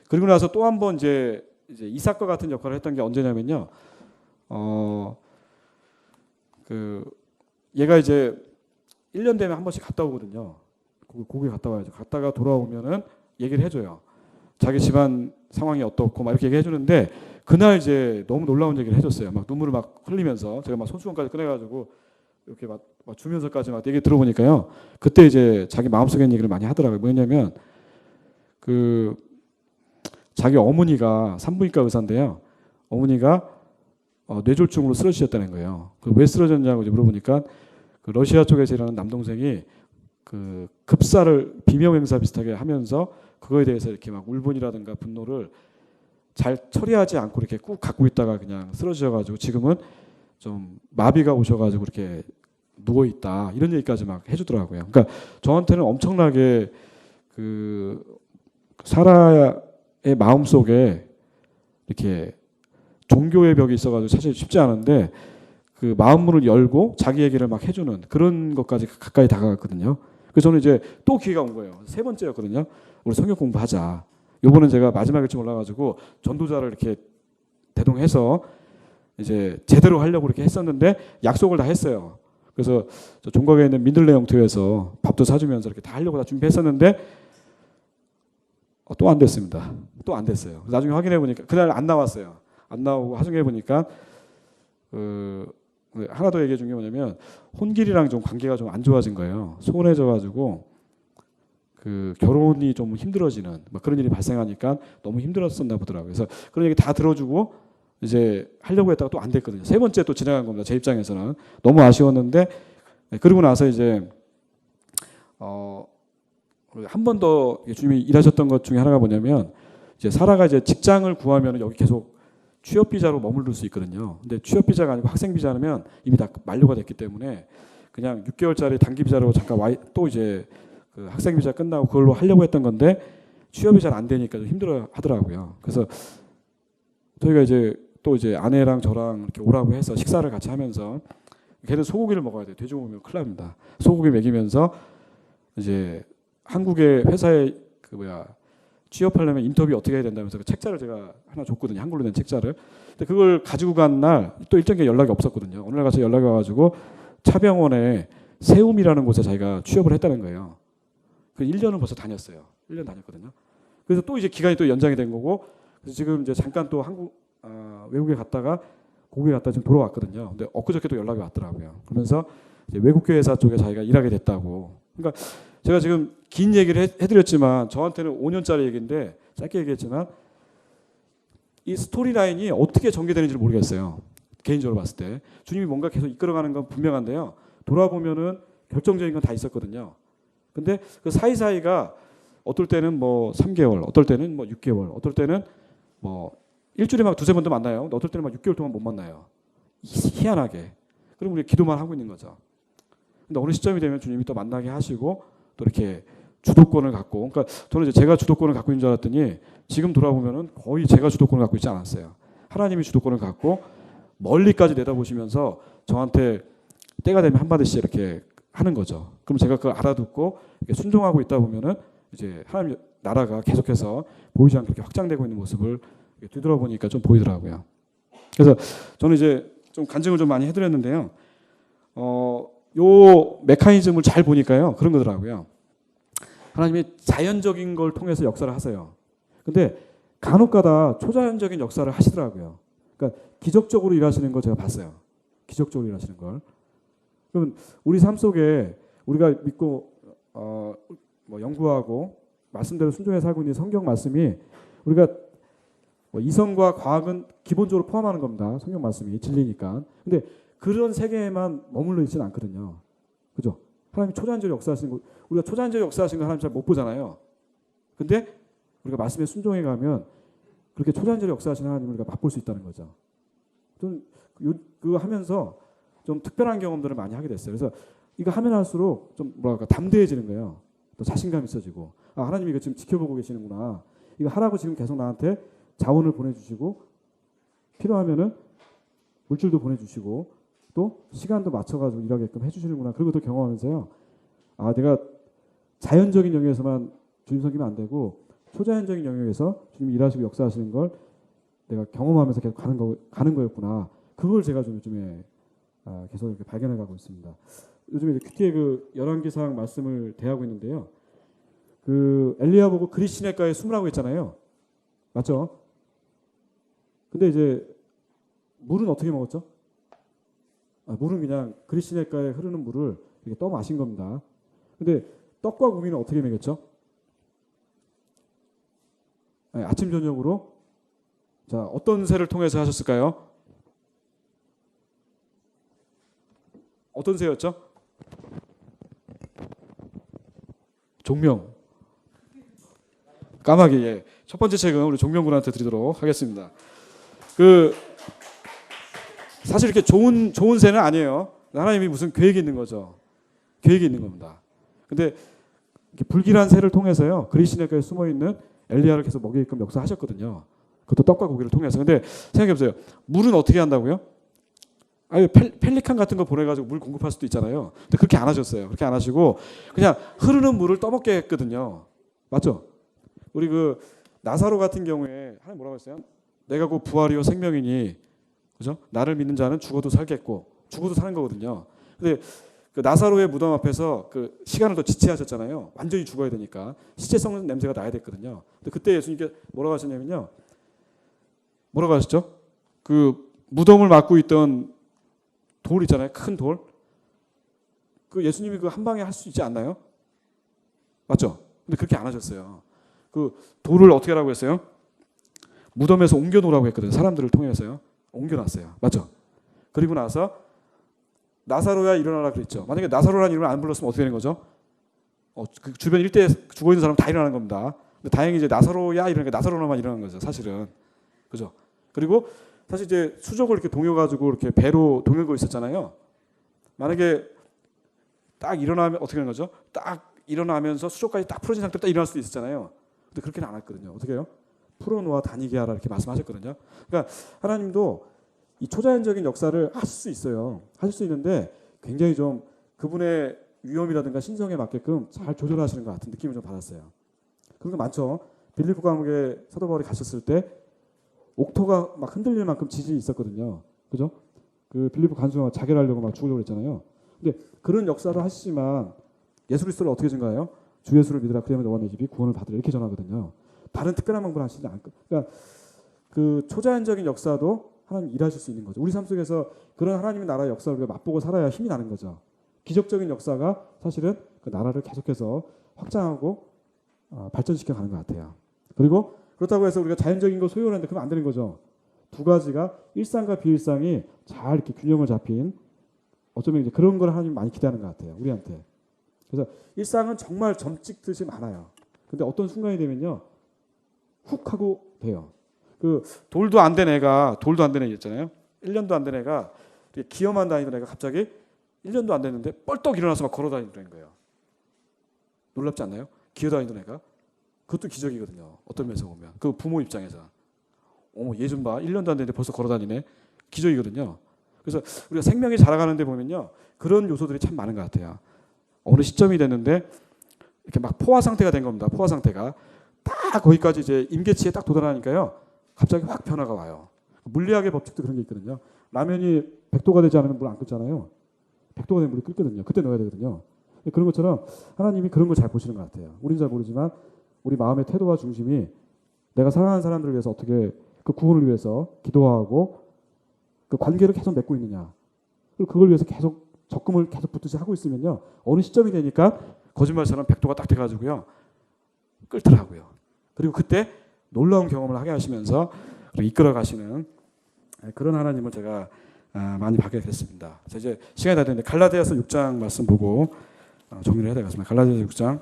그리고 나서 또 한 번 이제 이삭과 같은 역할을 했던 게 언제냐면요. 얘가 이제 1년 되면 한 번씩 갔다 오거든요. 거기 갔다 와야죠. 갔다가 돌아오면은 얘기를 해줘요. 자기 집안 상황이 어떻고 막 이렇게 얘기해 주는데 그날 이제 너무 놀라운 얘기를 해줬어요. 막 눈물을 막 흘리면서 제가 막 손수건까지 꺼내가지고 이렇게 막 주면서까지 막 얘기 들어보니까요. 그때 이제 자기 마음속에 있는 얘기를 많이 하더라고요. 뭐냐면 그 자기 어머니가 산부인과 의사인데요. 어머니가 뇌졸중으로 쓰러지셨다는 거예요. 왜 쓰러졌냐고 이제 물어보니까 그 러시아 쪽에서 일하는 남동생이 그 급사를 비명 행사 비슷하게 하면서 그거에 대해서 이렇게 막 울분이라든가 분노를 잘 처리하지 않고 이렇게 꾹 갖고 있다가 그냥 쓰러지셔가지고 지금은 좀 마비가 오셔가지고 이렇게 누워 있다 이런 얘기까지 막 해주더라고요. 그러니까 저한테는 엄청나게 그 사라의 마음 속에 이렇게 종교의 벽이 있어가지고 사실 쉽지 않은데 그 마음문을 열고 자기 얘기를 막 해주는 그런 것까지 가까이 다가갔거든요. 그래서 저는 이제 또 기회가 온 거예요. 3번째였거든요. 우리 성경 공부하자. 요번은 제가 마지막일지 몰라가지고 전도자를 이렇게 대동해서 이제 제대로 하려고 이렇게 했었는데 약속을 다 했어요. 그래서 저 종각에 있는 민들레 영토에서 밥도 사주면서 이렇게 다 하려고 다 준비했었는데 또 안 됐습니다. 또 안 됐어요. 나중에 확인해 보니까 그날 안 나왔어요. 안 나오고 하중해 보니까 하나 더 얘기해 준 게 뭐냐면 혼길이랑 좀 관계가 좀 안 좋아진 거예요. 소원해져가지고 그 결혼이 좀 힘들어지는 막 그런 일이 발생하니까 너무 힘들었었나 보더라고요. 그래서 그런 얘기 다 들어주고 이제 하려고 했다가 또 안 됐거든요. 3번째 또 지나간 겁니다. 제 입장에서는 너무 아쉬웠는데 그러고 나서 이제 한 번 더 주님이 일하셨던 것 중에 하나가 뭐냐면 이제 사라가 이제 직장을 구하면 여기 계속 취업 비자로 머무를 수 있거든요. 근데 취업 비자가 아니고 학생 비자라면 이미 다 만료가 됐기 때문에 그냥 6개월짜리 단기 비자로 잠깐 또 이제 그 학생 비자 끝나고 그걸로 하려고 했던 건데 취업이 잘 안 되니까 좀 힘들어 하더라고요. 그래서 저희가 이제 또 이제 아내랑 저랑 이렇게 오라고 해서 식사를 같이 하면서 걔는 소고기를 먹어야 돼요. 돼지 먹으면 큰일 납니다. 소고기 먹이면서 이제 한국의 회사에 취업하려면 인터뷰 어떻게 해야 된다면서 그 책자를 제가 하나 줬거든요. 한글로 된 책자를. 근데 그걸 가지고 간 날 또 일정 기간 연락이 없었거든요. 어느 날 가서 연락이 와가지고 차병원에 세움이라는 곳에 자기가 취업을 했다는 거예요. 그 1년을 벌써 다녔어요. 1년 다녔거든요. 그래서 또 이제 기간이 또 연장이 된 거고 그래서 지금 이제 잠깐 또 외국에 갔다가 고국에 갔다 지금 돌아왔거든요. 근데 엊그저께도 연락이 왔더라고요. 그러면서 이제 외국교회사 쪽에 자기가 일하게 됐다고. 그러니까 제가 지금 긴 얘기를 해드렸지만 저한테는 5년짜리 얘기인데 짧게 얘기했지만 이 스토리라인이 어떻게 전개되는지를 모르겠어요. 개인적으로 봤을 때 주님이 뭔가 계속 이끌어가는 건 분명한데요. 돌아보면은 결정적인 건 다 있었거든요. 근데 그 사이사이가 어떨 때는 뭐 3개월, 어떨 때는 뭐 6개월, 어떨 때는 뭐 일주일에 막 두세 번도 만나요. 근데 어떨 때는 막 6개월 동안 못 만나요. 희한하게. 그럼 우리 기도만 하고 있는 거죠. 근데 어느 시점이 되면 주님이 또 만나게 하시고 또 이렇게 주도권을 갖고, 그러니까 저는 이제 제가 주도권을 갖고 있는 줄 알았더니 지금 돌아보면은 거의 제가 주도권을 갖고 있지 않았어요. 하나님이 주도권을 갖고 멀리까지 내다보시면서 저한테 때가 되면 한마디씩 이렇게 하는 거죠. 그럼 제가 그걸 알아듣고 순종하고 있다 보면은 이제 하나님 나라가 계속해서 보이지 않게 이렇게 확장되고 있는 모습을 뒤돌아보니까 좀 보이더라고요. 그래서 저는 이제 좀 간증을 좀 많이 해드렸는데요. 요 메커니즘을 잘 보니까요 그런 거더라고요. 하나님이 자연적인 걸 통해서 역사를 하세요. 근데 간혹가다 초자연적인 역사를 하시더라고요. 그러니까 기적적으로 일하시는 거 제가 봤어요. 기적적으로 일하시는 걸. 그러면 우리 삶 속에 우리가 믿고 뭐 연구하고 말씀대로 순종해 살고 있는 성경 말씀이 우리가 뭐 이성과 과학은 기본적으로 포함하는 겁니다. 성경 말씀이 진리니까. 근데 그런 세계에만 머물러 있지는 않거든요. 그죠? 하나님이 초자연적으로 역사하시는 거, 우리가 초자연적으로 역사하시는 거 하나님 잘 못 보잖아요. 근데 우리가 말씀에 순종해 가면 그렇게 초자연적으로 역사하시는 하나님을 우리가 맛볼 수 있다는 거죠. 좀 그거 하면서 좀 특별한 경험들을 많이 하게 됐어요. 그래서 이거 하면 할수록 좀 뭐랄까 담대해지는 거예요. 또 자신감 있어지고, 아, 하나님이 이거 지금 지켜보고 계시는구나. 이거 하라고 지금 계속 나한테 자원을 보내주시고 필요하면은 물질도 보내주시고 또 시간도 맞춰가지고 일하게끔 해주시는구나. 그런 것도 경험하면서요. 아, 내가 자연적인 영역에서만 주님 섬기면 안 되고 초자연적인 영역에서 주님이 일하시고 역사하시는 걸 내가 경험하면서 계속 가는 거였구나. 그걸 제가 좀 요즘에 계속 이렇게 발견해가고 있습니다. 요즘에 큐티의 그 열왕기상 말씀을 대하고 있는데요. 그 엘리야 보고 그릿 시냇가에 숨으라고 했잖아요. 맞죠? 근데 이제 물은 어떻게 먹었죠? 물은 그냥 그릿 시냇가에 흐르는 물을 이렇게 떠 마신 겁니다. 근데 떡과 고기는 어떻게 먹였죠? 아침 저녁으로 자, 어떤 새를 통해서 하셨을까요? 어떤 새였죠? 종명. 까마귀. 예. 첫 번째 책은 우리 종명군한테 드리도록 하겠습니다. 사실 이렇게 좋은 새는 아니에요. 하나님이 무슨 계획이 있는 거죠. 계획이 있는 겁니다. 근데 불길한 새를 통해서요. 그릿 시냇가에 숨어 있는 엘리야를 계속 먹이게끔 역사하셨거든요. 그것도 떡과 고기를 통해서. 근데 생각해 보세요. 물은 어떻게 한다고요? 아니, 펠리칸 같은 거 보내가지고 물 공급할 수도 있잖아요. 근데 그렇게 안 하셨어요. 그렇게 안 하시고 그냥 흐르는 물을 떠먹게 했거든요. 맞죠? 우리 그 나사로 같은 경우에 하나님 뭐라고 했어요? 내가 곧 부활이요 생명이니, 그죠? 나를 믿는 자는 죽어도 살겠고, 죽어도 사는 거거든요. 근데 그 나사로의 무덤 앞에서 그 시간을 더 지체하셨잖아요. 완전히 죽어야 되니까 시체 썩는 냄새가 나야 됐거든요. 근데 그때 예수님께 뭐라고 하셨냐면요. 뭐라고 하셨죠? 그 무덤을 막고 있던 돌 있잖아요. 큰 돌. 그 예수님이 그 한 방에 할 수 있지 않나요? 맞죠? 근데 그렇게 안 하셨어요. 그 돌을 어떻게 하라고 했어요? 무덤에서 옮겨 놓으라고 했거든요. 사람들을 통해서요. 옮겨놨어요. 맞죠? 그리고 나서 나사로야 일어나라 그랬죠. 만약에 나사로라는 이름을 안 불렀으면 어떻게 되는 거죠? 그 주변 일대에 죽어 있는 사람 다 일어나는 겁니다. 근데 다행히 이제 나사로야 이러니까 나사로만 일어나는 거죠. 사실은. 그죠? 그리고 사실 이제 수족을 이렇게 동여가지고 이렇게 배로 동여고 있었잖아요. 만약에 딱 일어나면 어떻게 되는 거죠? 딱 일어나면서 수족까지 딱 풀어진 상태로 딱 일어날 수도 있었잖아요. 근데 그렇게는 안 했거든요. 어떻게 해요? 풀어놓아 다니게 하라 이렇게 말씀하셨거든요. 그러니까 하나님도 이 초자연적인 역사를 하실 수 있어요. 하실 수 있는데 굉장히 좀 그분의 위험이라든가 신성에 맞게끔 잘 조절하시는 것 같은 느낌을 좀 받았어요. 그런 거 많죠. 빌립보 감옥에 사도 바울이 가셨을 때 옥토가 막 흔들릴 만큼 지진이 있었거든요. 그죠? 그 빌립보 간수가 자결하려고 막 죽으려고 했잖아요. 근데 그런 역사를 하시지만 예수 그리스도를 어떻게 증거해요? 주 예수를 믿으라 그리하면 너와 내 집이 구원을 받으라 이렇게 전하거든요. 다른 특별한 방법을 하시지 않고, 그러니까 그 초자연적인 역사도 하나님 일하실 수 있는 거죠. 우리 삶 속에서 그런 하나님의 나라의 역사를 우리가 맛보고 살아야 힘이 나는 거죠. 기적적인 역사가 사실은 그 나라를 계속해서 확장하고 발전시켜 가는 것 같아요. 그리고 그렇다고 해서 우리가 자연적인 걸 소유하는데 그러면 안 되는 거죠. 두 가지가 일상과 비일상이 잘 이렇게 균형을 잡힌 어쩌면 이제 그런 걸 하나님 많이 기대하는 것 같아요. 우리한테. 그래서 일상은 정말 점 찍듯이 많아요. 근데 어떤 순간이 되면요. 훅 하고 돼요. 그 돌도 안 된 애가 있잖아요. 1년도 안 된 애가 기어만 다니던 애가 갑자기 1년도 안 됐는데 뻘떡 일어나서 막 걸어 다니는 거예요. 놀랍지 않나요? 기어 다니던 애가. 그것도 기적이거든요. 어떤 면에서 보면. 그 부모 입장에서. 어머, 얘 좀 봐. 1년도 안 됐는데 벌써 걸어 다니네. 기적이거든요. 그래서 우리가 생명이 자라가는데 보면요. 그런 요소들이 참 많은 것 같아요. 어느 시점이 됐는데 이렇게 막 포화 상태가 된 겁니다. 포화 상태가. 딱 거기까지 이제 임계치에 딱 도달하니까요. 갑자기 확 변화가 와요. 물리학의 법칙도 그런 게 있거든요. 라면이 100도가 되지 않으면 물 안 끓잖아요. 100도가 되면 물이 끓거든요. 그때 넣어야 되거든요. 그런 것처럼 하나님이 그런 걸 잘 보시는 것 같아요. 우리는 잘 모르지만 우리 마음의 태도와 중심이 내가 사랑하는 사람들을 위해서 어떻게 그 구원을 위해서 기도하고 그 관계를 계속 맺고 있느냐. 그리고 그걸 위해서 계속 적금을 계속 붙듯이 하고 있으면요. 어느 시점이 되니까 거짓말처럼 100도가 딱 돼가지고요. 끓더라고요. 그리고 그때 놀라운 경험을 하게 하시면서 이끌어 가시는 그런 하나님을 제가 많이 받게 됐습니다. 자, 이제 시간이 다 됐는데 갈라디아서 6장 말씀 보고 정리를 해야 되겠습니다. 갈라디아서 6장.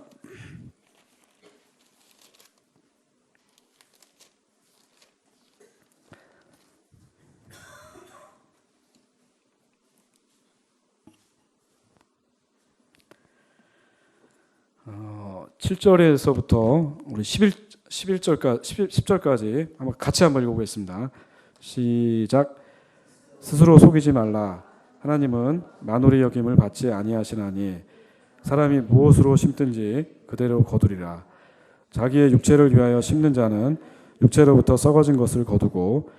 어, 7절에서부터 우리 10절까지 한번 같이 한번 읽어보겠습니다. 시작. 스스로 속이지 말라. 하나님은 만홀의 여김을 받지 아니하시나니 사람이 무엇으로 심든지 그대로 거두리라. 자기의 육체를 위하여 심는 자는 육체로부터 썩어진 것을 거두고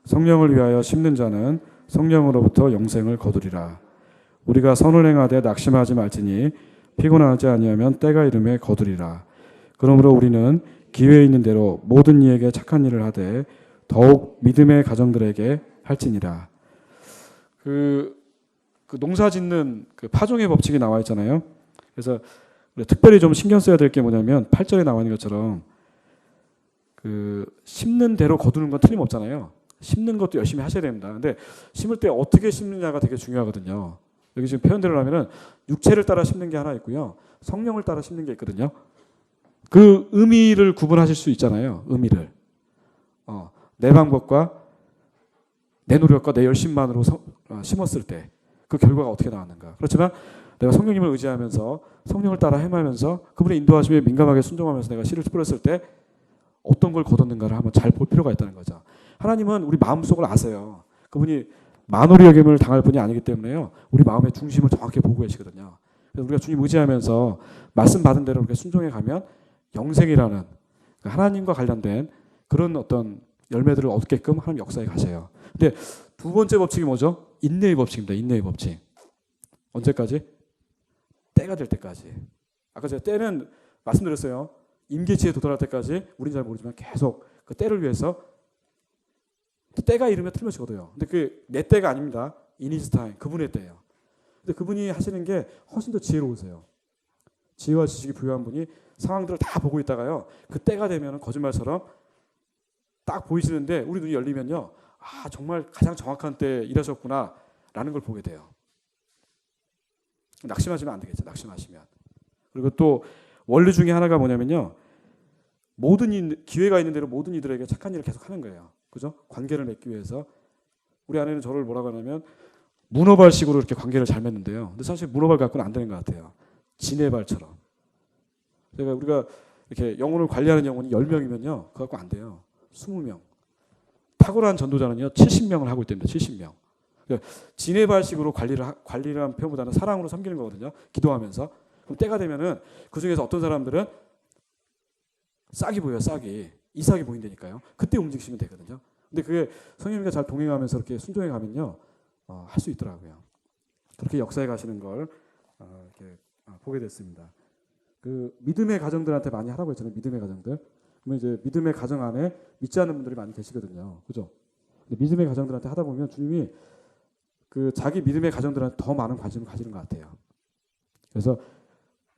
성령을 위하여 심는 자는 성령으로부터 영생을 거두리라. 우리가 선을 행하되 낙심하지 말지니 피곤하지 아니하면 때가 이름에 거두리라. 그러므로 우리는 기회 있는 대로 모든 이에게 착한 일을 하되 더욱 믿음의 가정들에게 할지니라. 그 농사 짓는 그 파종의 법칙이 나와 있잖아요. 그래서 특별히 좀 신경 써야 될 게 뭐냐면 8절에 나와 있는 것처럼 그 심는 대로 거두는 건 틀림없잖아요. 심는 것도 열심히 하셔야 됩니다. 근데 심을 때 어떻게 심느냐가 되게 중요하거든요. 여기 지금 표현대로 하면은 육체를 따라 심는 게 하나 있고요. 성령을 따라 심는 게 있거든요. 그 의미를 구분하실 수 있잖아요. 의미를. 내 방법과 내 노력과 내 열심만으로 심었을 때 그 결과가 어떻게 나왔는가. 그렇지만 내가 성령님을 의지하면서 성령을 따라 행하면서 그분의 인도하심에 민감하게 순종하면서 내가 씨를 뿌렸을 때 어떤 걸 거뒀는가를 한번 잘 볼 필요가 있다는 거죠. 하나님은 우리 마음속을 아세요. 그분이 만홀의 여김을 당할 분이 아니기 때문에요. 우리 마음의 중심을 정확히 보고 계시거든요. 그래서 우리가 주님 의지하면서 말씀 받은 대로 이렇게 순종해 가면 영생이라는 하나님과 관련된 그런 어떤 열매들을 얻게끔 하나님 역사에 가세요. 근데 두 번째 법칙이 뭐죠? 인내의 법칙입니다. 인내의 법칙. 언제까지? 때가 될 때까지. 아까 제가 때는 말씀드렸어요. 임계치에 도달할 때까지 우리는 잘 모르지만 계속 그 때를 위해서 때가 이르면 틀림없이 거둬요. 근데 그게 내 때가 아닙니다. In his time. 그분의 때예요. 근데 그분이 하시는 게 훨씬 더 지혜로우세요. 지혜와 지식이 부유한 분이 상황들을 다 보고 있다가요. 그 때가 되면 거짓말처럼 딱 보이시는데 우리 눈이 열리면요. 아, 정말 가장 정확한 때에 일하셨구나 라는 걸 보게 돼요. 낙심하시면 안 되겠죠. 낙심하시면. 그리고 또 원리 중에 하나가 뭐냐면요. 기회가 있는 대로 모든 이들에게 착한 일을 계속 하는 거예요. 그죠? 관계를 맺기 위해서. 우리 아내는 저를 뭐라고 하냐면 문어발식으로 이렇게 관계를 잘 맺는데요. 근데 사실 문어발 갖고는 안 되는 것 같아요. 지네발처럼. 그러니까 우리가 이렇게 영혼을 관리하는 영혼이 10명이면요. 그거 갖고 안 돼요. 20명. 탁월한 전도자는요. 70명을 하고 있답니다. 70명. 그러니까 지네발식으로 관리를 한 표현보다는 사랑으로 섬기는 거거든요. 기도하면서. 그럼 때가 되면은 그중에서 어떤 사람들은 싹이 보여요. 싹이. 이삭이 보인다니까요. 그때 움직이시면 되거든요. 근데 그게 성령님과 잘 동행하면서 이렇게 순종해 가면요. 할 수 있더라고요. 그렇게 역사에 가시는 걸 이렇게 보게 됐습니다. 그 믿음의 가정들한테 많이 하라고 했잖아요. 믿음의 가정들. 그러면 이제 믿음의 가정 안에 믿지 않는 분들이 많이 계시거든요. 그죠? 믿음의 가정들한테 하다 보면 주님이 그 자기 믿음의 가정들한테 더 많은 관심을 가지는 것 같아요. 그래서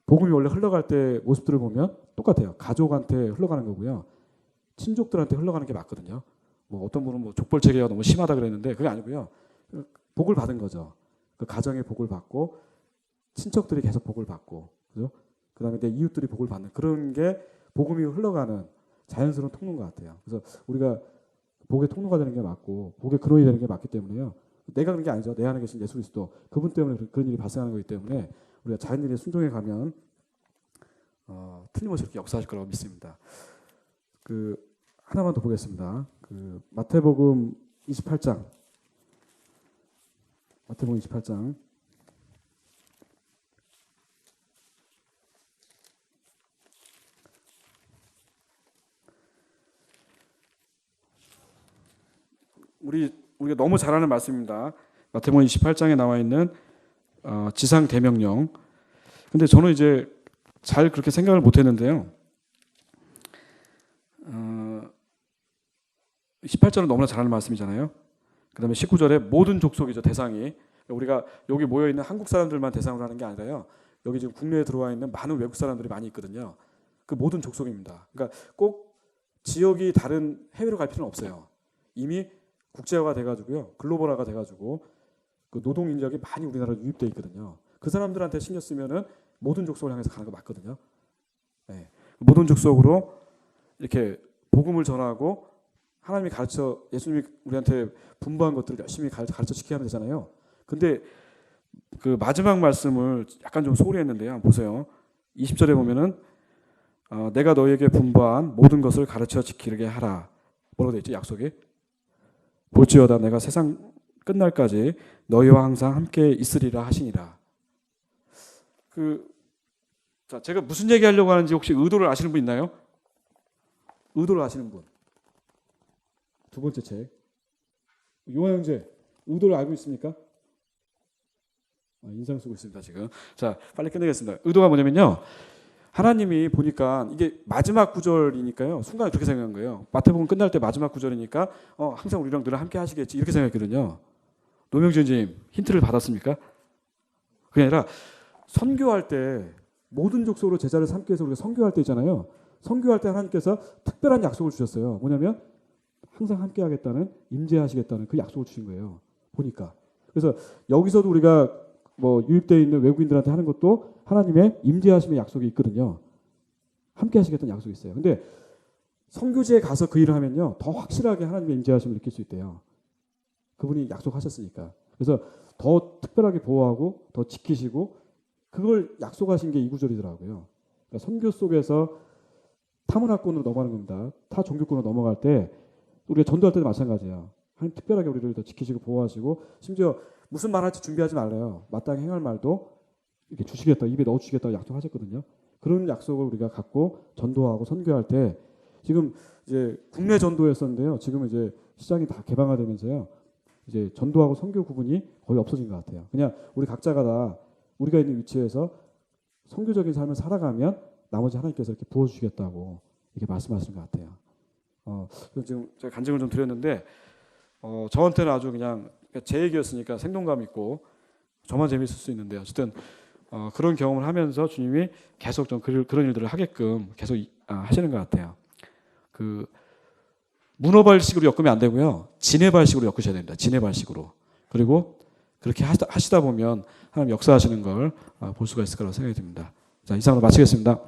복음이 원래 흘러갈 때 모습들을 보면 똑같아요. 가족한테 흘러가는 거고요. 친족들한테 흘러가는 게 맞거든요. 뭐 어떤 분은 뭐 족벌체계가 너무 심하다 그랬는데 그게 아니고요. 복을 받은 거죠. 그 가정의 복을 받고 친척들이 계속 복을 받고, 그죠? 그다음에 내 이웃들이 복을 받는 그런 게 복음이 흘러가는 자연스러운 통로인 것 같아요. 그래서 우리가 복의 통로가 되는 게 맞고 복의 근원이 되는 게 맞기 때문에요. 내가 그런 게 아니죠. 내 안에 계신 예수 그리스도 그분 때문에 그런 일이 발생하는 거기 때문에 우리가 자연인의 순종에 가면 틀림없이 이렇게 역사하실 거라고 믿습니다. 그 하나만 더 보겠습니다. 그 마태복음 28장. 마태복음 28장. 우리가 너무 잘 아는 말씀입니다. 마태복음 28장에 나와 있는 지상 대명령. 근데 저는 이제 잘 그렇게 생각을 못 했는데요. 18절은 너무나 잘 아는 말씀이잖아요. 그다음에 19절에 모든 족속이죠, 대상이. 우리가 여기 모여 있는 한국 사람들만 대상으로 하는 게 아니라요. 여기 지금 국내에 들어와 있는 많은 외국 사람들이 많이 있거든요. 그 모든 족속입니다. 그러니까 꼭 지역이 다른 해외로 갈 필요는 없어요. 이미 국제화가 돼가지고요, 글로벌화가 돼가지고 그 노동 인력이 많이 우리나라에 유입돼 있거든요. 그 사람들한테 신경 쓰면은 모든 족속을 향해서 가는 거 맞거든요. 네. 모든 족속으로 이렇게 복음을 전하고 하나님이 예수님이 우리한테 분부한 것들을 열심히 가르쳐 지키게 하면 되잖아요. 근데 그 마지막 말씀을 약간 좀 소홀히 했는데요. 한번 보세요. 20절에 보면은 내가 너희에게 분부한 모든 것을 가르쳐 지키게 하라. 뭐라고 되어 있죠? 약속이? 볼지어다 내가 세상 끝날까지 너희와 항상 함께 있으리라 하시니라. 자, 제가 무슨 얘기하려고 하는지 혹시 의도를 아시는 분 있나요? 의도를 아시는 분. 두 번째 책. 요한 형제, 의도를 알고 있습니까? 인상 쓰고 있습니다, 지금. 자, 빨리 끝내겠습니다. 의도가 뭐냐면요. 하나님이 보니까 이게 마지막 구절이니까요. 순간에 그렇게 생각한 거예요. 마태복음 끝날 때 마지막 구절이니까 항상 우리랑 늘 함께 하시겠지 이렇게 생각했거든요. 노명진님 힌트를 받았습니까? 그게 아니라 선교할 때 모든 족속으로 제자를 삼기 위해서 우리가 선교할 때 있잖아요. 선교할 때 하나님께서 특별한 약속을 주셨어요. 뭐냐면 항상 함께 하겠다는, 임재하시겠다는 그 약속을 주신 거예요. 보니까. 그래서 여기서도 우리가 뭐 유입되어 있는 외국인들한테 하는 것도 하나님의 임재하심의 약속이 있거든요. 함께 하시겠다는 약속이 있어요. 근데 선교지에 가서 그 일을 하면요, 더 확실하게 하나님의 임재하심을 느낄 수 있대요. 그분이 약속하셨으니까. 그래서 더 특별하게 보호하고 더 지키시고 그걸 약속하신 게 이 구절이더라고요. 그러니까 선교 속에서 타문화권으로 넘어가는 겁니다. 타 종교권으로 넘어갈 때 우리가 전도할 때도 마찬가지예요. 하나님 특별하게 우리를 더 지키시고 보호하시고 심지어 무슨 말할지 준비하지 말래요. 마땅히 행할 말도 이렇게 주시겠다, 입에 넣어주시겠다고 약속하셨거든요. 그런 약속을 우리가 갖고 전도하고 선교할 때 지금 이제 국내 전도였었는데요. 지금 이제 시장이 다 개방화되면서요. 이제 전도하고 선교 구분이 거의 없어진 것 같아요. 그냥 우리 각자가 다 우리가 있는 위치에서 선교적인 삶을 살아가면 나머지 하나님께서 이렇게 부어주시겠다고 이렇게 말씀하시는 것 같아요. 지금 제가 간증을 좀 드렸는데 저한테는 아주 그냥 제 얘기였으니까 생동감 있고 저만 재미있을 수 있는데 어쨌든 그런 경험을 하면서 주님이 계속 좀 그런 일들을 하게끔 계속 하시는 것 같아요. 그 문어발식으로 엮으면 안 되고요. 진해발식으로 엮으셔야 됩니다. 진해발식으로. 그리고 그렇게 하시다 보면 하나님 역사하시는 걸 볼 수가 있을 거라고 생각이 듭니다. 자, 이상으로 마치겠습니다.